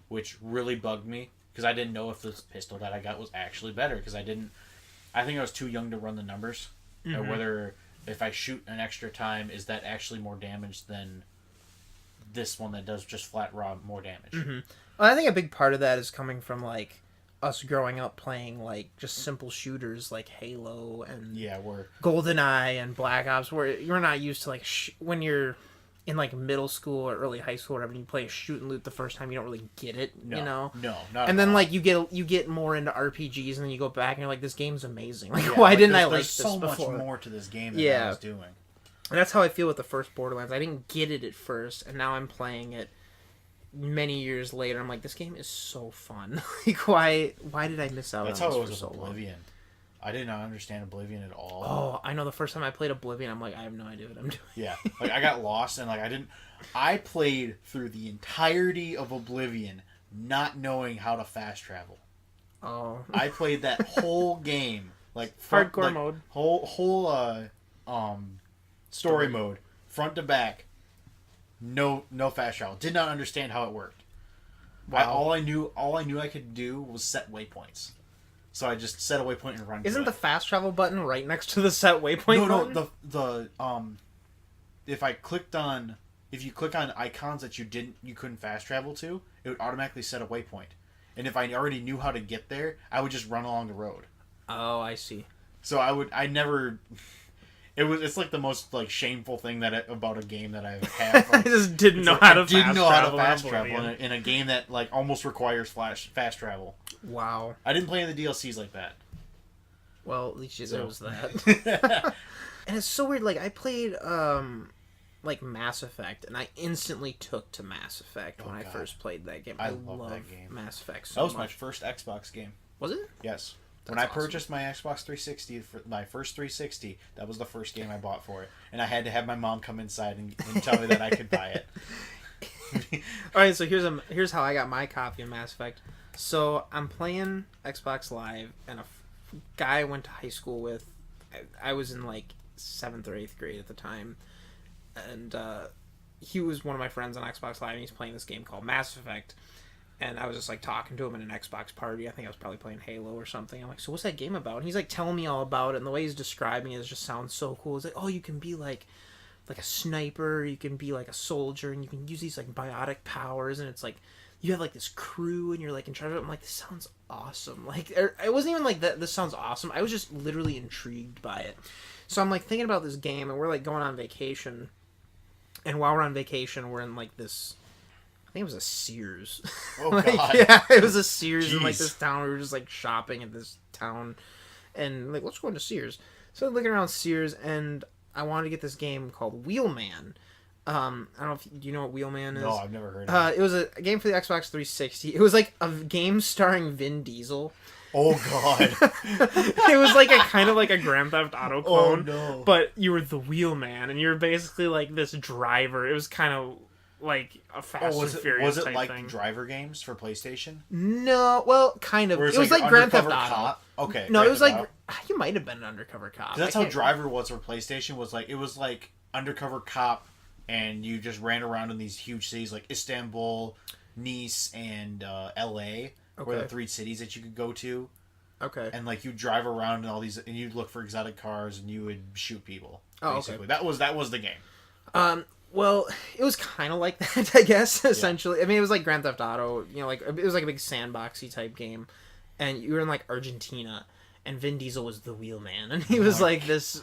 which really bugged me because I didn't know if the pistol that I got was actually better, because I think I was too young to run the numbers, or whether if I shoot an extra time, is that actually more damage than this one that does just flat raw more damage. Well, I think a big part of that is coming from like us growing up playing like just simple shooters like Halo and GoldenEye and Black Ops, where you're not used to like when you're in like middle school or early high school or whatever, and you play a shoot and loot the first time, you don't really get it, you know? No, not and then all. Like you get more into RPGs, and then you go back and you're like, this game's amazing. Like why didn't I like this before? There's so much more to this game than I was doing. And that's how I feel with the first Borderlands. I didn't get it at first, and now I'm playing it many years later. I'm like, this game is so fun. Like, why did I miss out on this for so long? That's how it was with Oblivion. I did not understand Oblivion at all. Oh, I know. The first time I played Oblivion, I'm like, I have no idea what I'm doing. Yeah, like I got lost, and like I played through the entirety of Oblivion not knowing how to fast travel. Oh. I played that whole game like hardcore mode, whole story mode, front to back. No fast travel. Did not understand how it worked. Wow. All I knew I could do was set waypoints. So I just set a waypoint and run. Isn't the fast travel button right next to the set waypoint button? No. If you click on icons that you couldn't fast travel to, it would automatically set a waypoint. And if I already knew how to get there, I would just run along the road. Oh, I see. So I never. It's like the most like shameful thing about a game that I have. I just didn't know how to fast travel in a game that like almost requires fast travel. Wow. I didn't play any of the DLCs like that. Well, at least there was that. And it's so weird. Like I played like Mass Effect, and I instantly took to Mass Effect when I first played that game. I love that game. Mass Effect so much. That was my first Xbox game. Was it? Yes. That's when I awesome. purchased my Xbox 360 for my first 360, that was the first game I bought for it, and I had to have my mom come inside and tell me that I could buy it. All right, so here's how I got my copy of Mass Effect. So I'm playing Xbox Live, and a guy I went to high school with. I was in like 7th or 8th grade at the time, and he was one of my friends on Xbox Live, and he's playing this game called Mass Effect. And I was just like talking to him in an Xbox party. I think I was probably playing Halo or something. I'm like, so what's that game about? And he's like telling me all about it, and the way he's describing it just sounds so cool. It's like, oh, you can be like a sniper, you can be like a soldier, and you can use these like biotic powers, and it's like you have like this crew, and you're like in charge of it. I'm like, this sounds awesome. Like it wasn't even like that. This sounds awesome. I was just literally intrigued by it. So I'm like thinking about this game, and we're like going on vacation, and while we're on vacation, we're in like this. I think it was a Sears. Oh, like, God. yeah, it was a Sears Jeez. in like this town. We were just like shopping at this town, and like let's go into Sears. So I'm looking around Sears, and I wanted to get this game called Wheelman. I don't know if do you know what Wheelman is. No, I've never heard of it. It was a game for the Xbox 360. It was like a game starring Vin Diesel. Oh God! It was like a kind of like a Grand Theft Auto clone, no. but you were the Wheelman, and you're basically like this driver. It was kind of like a Fast and Furious was it type like thing. driver games for PlayStation? No, well, kind of. Or It was like Grand Theft undercover Auto. cop? Okay. No, Grand it was Theft like Auto. you might have been an undercover cop. 'Cause that's I how can't- Driver was for PlayStation. It was like undercover cop, and you just ran around in these huge cities like Istanbul, Nice, and L.A. Were the Okay. 3 cities that you could go to, Okay. and like you drive around in all these, and you'd look for exotic cars, and you would shoot people. Oh, Basically, okay. that was the game. Well, it was kind of like that, I guess. Essentially, I mean, it was like Grand Theft Auto. You know, like it was like a big sandboxy type game, and you were in like Argentina, and Vin Diesel was the wheelman, and he was like this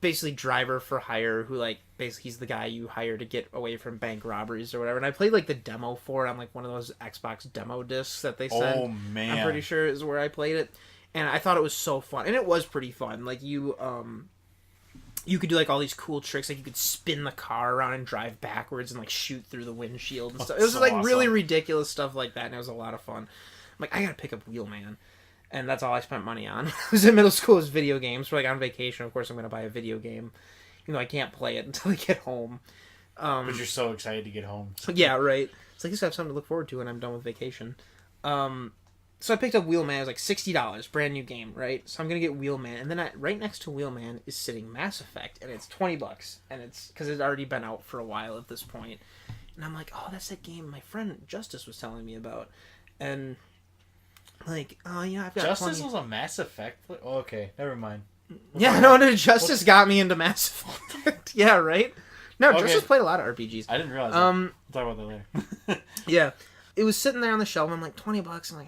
basically driver for hire who like basically he's the guy you hire to get away from bank robberies or whatever. And I played like the demo for it on like one of those Xbox demo discs that they sent. Oh man! I'm pretty sure is where I played it, and I thought it was so fun, and it was pretty fun. Like you could do like all these cool tricks, like you could spin the car around and drive backwards and like shoot through the windshield and stuff. It was so like awesome. really ridiculous stuff like that, and it was a lot of fun. I'm like, I gotta pick up Wheelman, and that's all I spent money on. I was in middle school, it was video games. So like on vacation, of course, I'm gonna buy a video game. You know, I can't play it until I get home. But you're so excited to get home. Yeah, right. It's like I just have something to look forward to when I'm done with vacation. So I picked up Wheelman. It was like $60, brand new game, right? So I'm gonna get Wheelman, and then right next to Wheelman is sitting Mass Effect, and it's $20, and it's because it's already been out for a while at this point. And I'm like, oh, that's that game my friend Justice was telling me about, and like, oh yeah, I've got Justice 20... was a Mass Effect. Oh, okay, never mind. Yeah, no, Justice got me into Mass Effect. Yeah, right. No, Okay. Justice played a lot of RPGs. I didn't realize. That. We'll talk about that later. Yeah, it was sitting there on the shelf. I'm like, $20. I'm like,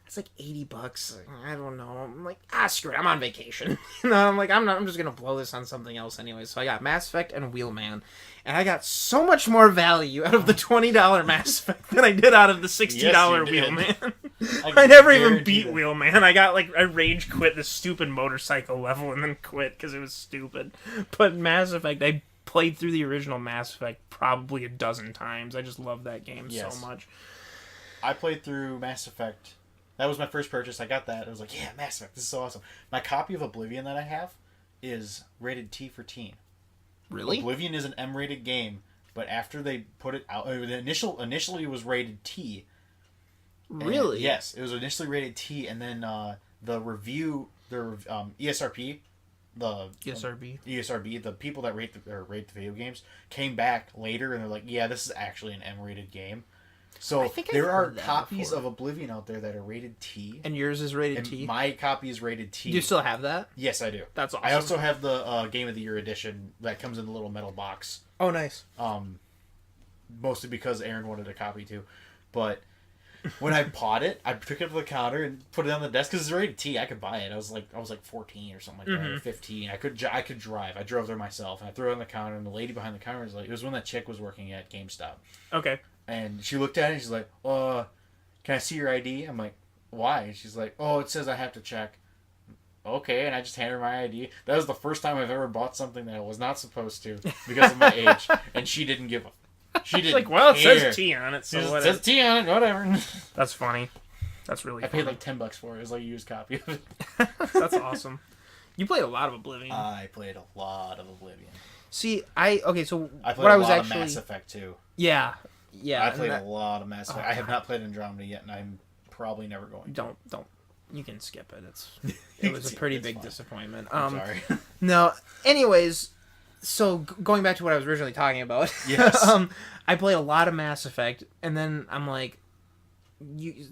it's like $80. Like, I don't know. I'm like, screw it. I'm on vacation. You know, I'm like, I'm just gonna blow this on something else anyway. So I got Mass Effect and Wheelman, and I got so much more value out of the $20 Mass Effect than I did out of the $60 Yes, you did. Wheelman. I I never even guarantee beat that. Wheelman. I rage quit the stupid motorcycle level and then quit because it was stupid. But Mass Effect, I played through the original Mass Effect probably a dozen times. I just love that game Yes. so much. I played through Mass Effect. That was my first purchase. I got that. I was like, yeah, Mass Effect. This is so awesome. My copy of Oblivion that I have is rated T for teen. Really? Oblivion is an M-rated game, but after they put it out, initially it was rated T. And Really? yes, it was initially rated T, and then the review, ESRP, ESRB, the people that rate the video games came back later and they're like, yeah, this is actually an M-rated game. So I think I've there are heard that copies before. of Oblivion out there that are rated T. And yours is rated And T? my copy is rated T. Do you still have that? Yes, I do. That's awesome. I also have the Game of the Year edition that comes in the little metal box. Oh, nice. Mostly because Aaron wanted a copy too. But when I bought it, I took it to the counter and put it on the desk because it's rated T. I could buy it. I was like 14 or something like that, or 15. I could drive. I drove there myself, and I threw it on the counter. And the lady behind the counter was like, it was when that chick was working at GameStop. Okay. And she looked at it and she's like, can I see your ID? I'm like, why? And she's like, oh, it says I have to check. Okay, and I just handed her my ID. That was the first time I've ever bought something that I was not supposed to because of my age, and she didn't give a. She didn't. Like, well, it care. says T on it, so It whatever. says T on it, whatever. That's funny. That's really. I funny. paid like $10 for it. It was like a used copy of it. That's awesome. You played a lot of Oblivion. I played a lot of Oblivion. See, so I played what I a was lot actually of Mass Effect too. yeah. I played a lot of Mass Effect. I have not played Andromeda yet, and I'm probably never going to. Don't. You can skip it. It was a pretty big fine. disappointment. I'm sorry. No. Anyways, so going back to what I was originally talking about. Yes. I played a lot of Mass Effect, and then I'm like,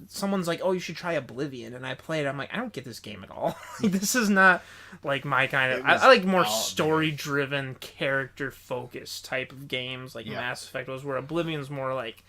someone's like, oh, you should try Oblivion, and I played it. I'm like, I don't get this game at all. This is not like my kind of. I like more story-driven, character-focused type of games, like Mass Effect was, where Oblivion's more like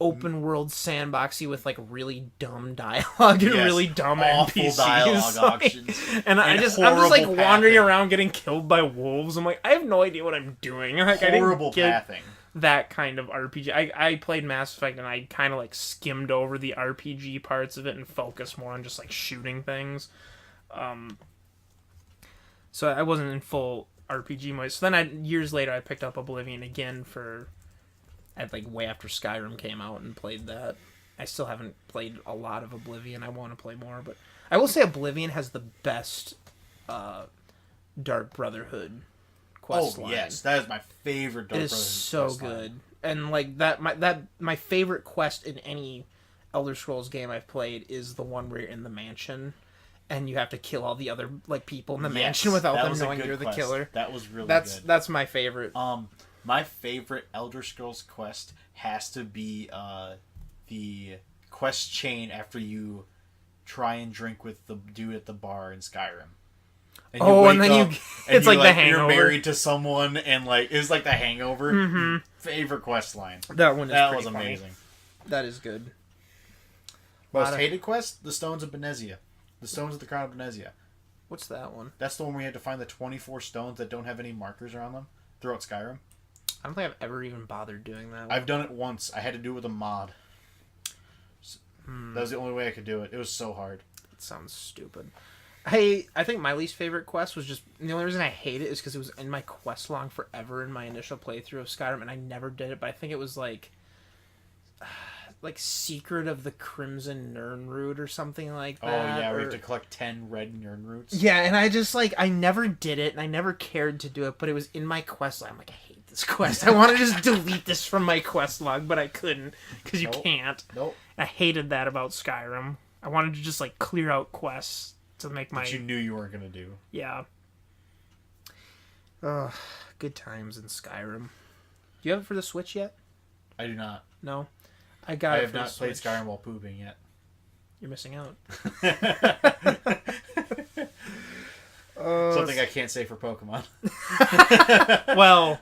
open world sandboxy with like really dumb dialogue and really dumb awful NPCs. dialogue Like, options. and I'm just like horrible wandering pathing. around getting killed by wolves. I'm like, I have no idea what I'm doing. Like, Horrible I didn't get pathing. that kind of RPG. I played Mass Effect and I kind of like skimmed over the RPG parts of it and focused more on just like shooting things. So I wasn't in full RPG mode. So then years later I picked up Oblivion again at like way after Skyrim came out and played that. I still haven't played a lot of Oblivion. I want to play more, but I will say Oblivion has the best Dark Brotherhood quest line. Yes, that is my favorite Dark Brotherhood. It is so quest good. line. And like my favorite quest in any Elder Scrolls game I've played is the one where you're in the mansion and you have to kill all the other like people in the mansion without them knowing you're the killer. That was really good. good. That's my favorite. My favorite Elder Scrolls quest has to be the quest chain after you try and drink with the dude at the bar in Skyrim. And and then it's like the Hangover. You're married to someone, and like it was like the Hangover. Mm-hmm. Favorite quest line. That one is that was funny. amazing. That is good. Most hated quest: the Stones of Benezia, the Stones of the Crown of Benezia. What's that one? That's the one where you had to find the 24 stones that don't have any markers around them throughout Skyrim. I don't think I've ever even bothered doing that one. I've done it once. I had to do it with a mod. That was the only way I could do it. It was so hard. It sounds stupid. I think my least favorite quest was just... The only reason I hate it is because it was in my quest log forever in my initial playthrough of Skyrim, and I never did it, but I think it was like Secret of the Crimson Nirnroot or something like that. Oh, yeah, we have to collect 10 red Nirnroots. Yeah, and I just, I never did it, and I never cared to do it, but it was in my quest log. I'm like, I hate this quest. I want to just delete this from my quest log, but I couldn't, because you can't. Nope. I hated that about Skyrim. I wanted to just, clear out quests to make my... That you knew you weren't going to do. Yeah. Ugh, good times in Skyrim. Do you have it for the Switch yet? I do not. No? I have not played Skyrim while pooping yet. You're missing out. Something I can't say for Pokemon. Well,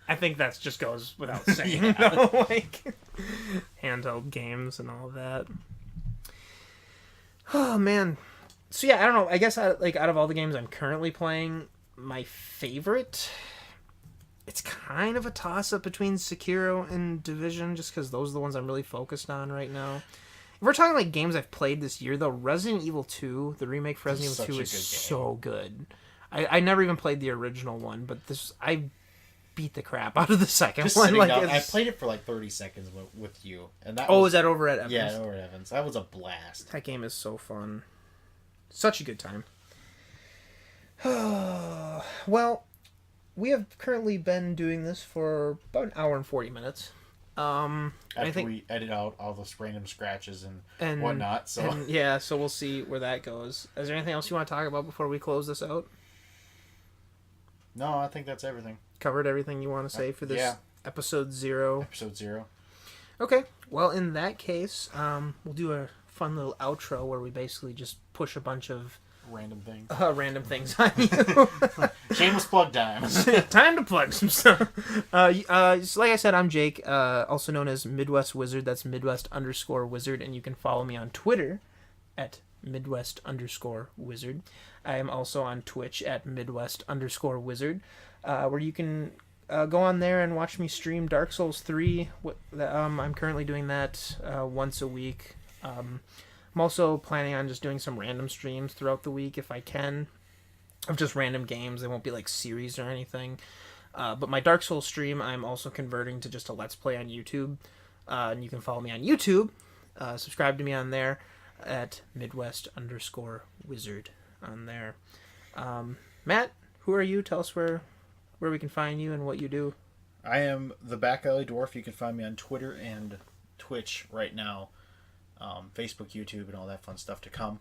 I think that just goes without saying. Though, handheld games and all that. Oh, man. So, yeah, I don't know. I guess, out of all the games I'm currently playing, my favorite... It's kind of a toss-up between Sekiro and Division, just because those are the ones I'm really focused on right now. If we're talking games I've played this year, though, Resident Evil 2, the remake for Resident Evil 2 is so good. I never even played the original one, but I beat the crap out of the second one. I played it for 30 seconds with you, and that. Is that over at Evans? Yeah, over at Evans. That was a blast. That game is so fun. Such a good time. Well. We have currently been doing this for about an hour and 40 minutes. After we edit out all those random scratches and whatnot. So so we'll see where that goes. Is there anything else you want to talk about before we close this out? No, I think that's everything. Covered everything you want to say for this episode 0. Episode 0. Okay. Well, in that case, we'll do a fun little outro where we basically just push a bunch of random things. Random things on you. Shameless plug time. Time to plug some stuff. So like I said, I'm Jake, also known as Midwest Wizard. That's Midwest_Wizard, and you can follow me on Twitter at Midwest_Wizard. I am also on Twitch at Midwest_Wizard, where you can go on there and watch me stream Dark Souls 3. I'm currently doing that once a week. I'm also planning on just doing some random streams throughout the week if I can, of just random games. They won't be like series or anything. But my Dark Souls stream, I'm also converting to just a Let's Play on YouTube. And you can follow me on YouTube. Subscribe to me on there at Midwest_Wizard on there. Matt, who are you? Tell us where we can find you and what you do. I am the Back Alley Dwarf. You can find me on Twitter and Twitch right now. Facebook, YouTube, and all that fun stuff to come.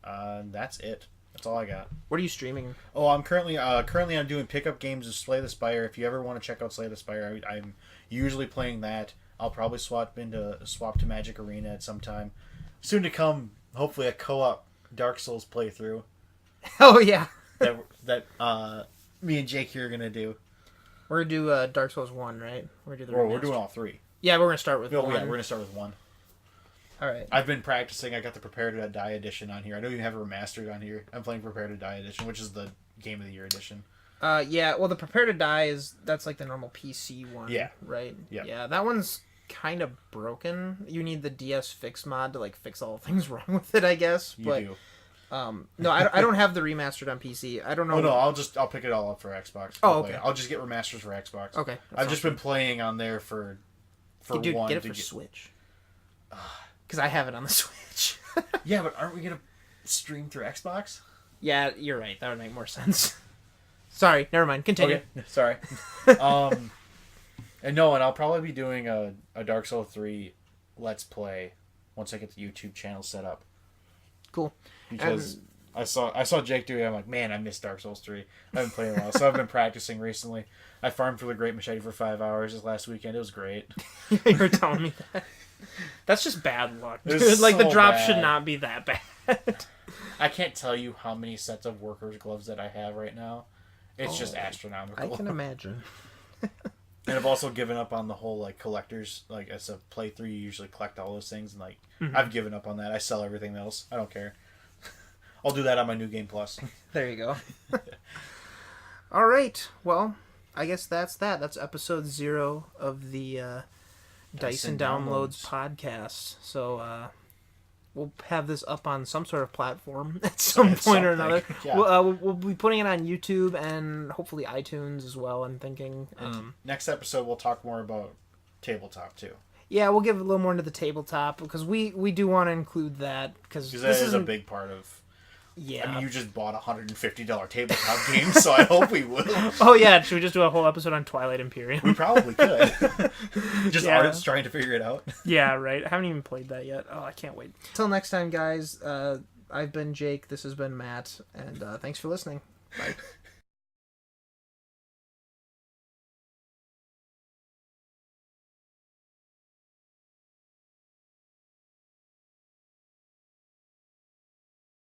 That's it. That's all I got. What are you streaming? Oh, I'm currently I'm doing pickup games of Slay the Spire. If you ever want to check out Slay the Spire, I'm usually playing that. I'll probably swap to Magic Arena at some time. Soon to come, hopefully a co-op Dark Souls playthrough. Oh yeah. that me and Jake here are gonna do. We're gonna do Dark Souls 1, right? We're doing all three. Yeah, we're gonna start with 1. Yeah, we're gonna start with 1. All right. I've been practicing. I got the Prepare to Die edition on here. I don't even have it remastered on here. I'm playing Prepare to Die edition, which is the Game of the Year edition. Yeah. Well, the Prepare to Die that's like the normal PC one. Yeah. Right. Yeah. Yeah. That one's kind of broken. You need the DS Fix mod to like fix all the things wrong with it, I guess. You do. No, I don't have the remastered on PC. I don't know. Oh no, I'll pick it all up for Xbox. Oh, okay. I'll just get remasters for Xbox. Okay. I've just been playing on there for Dude, one. get it for Switch. Because I have it on the Switch. Yeah, but aren't we gonna stream through Xbox? Yeah, you're right. That would make more sense. Sorry, never mind. Continue. Okay, sorry. And I'll probably be doing a Dark Souls 3 Let's Play once I get the YouTube channel set up. Cool. Because I saw Jake do it. I'm like, man, I missed Dark Souls 3. I haven't played in a while, so I've been practicing recently. I farmed for the Great Machete for 5 hours this last weekend. It was great. You were telling me that. That's just bad luck, dude. It's Like, the so drop bad. should not be that bad. I can't tell you how many sets of workers' gloves that I have right now. It's just astronomical. I can imagine. And I've also given up on the whole like collectors. Like as a playthrough, you usually collect all those things, and like I've given up on that. I sell everything else. I don't care. I'll do that on my New Game Plus. There you go. All right. Well, I guess that's that. That's episode 0 of the Dyson Downloads podcast. So we'll have this up on some sort of platform at some point or another. Yeah. We'll be putting it on YouTube and hopefully iTunes as well, I'm thinking. Next episode, we'll talk more about tabletop too. Yeah, we'll give a little more into the tabletop because we do want to include that because That is a big part of. Yeah. I mean, you just bought a $150 tabletop game, so I hope we will. Oh, yeah. Should we just do a whole episode on Twilight Imperium? We probably could. Just Yeah. artists trying to figure it out. Yeah, right. I haven't even played that yet. Oh, I can't wait. Till next time, guys. I've been Jake. This has been Matt. And thanks for listening. Bye.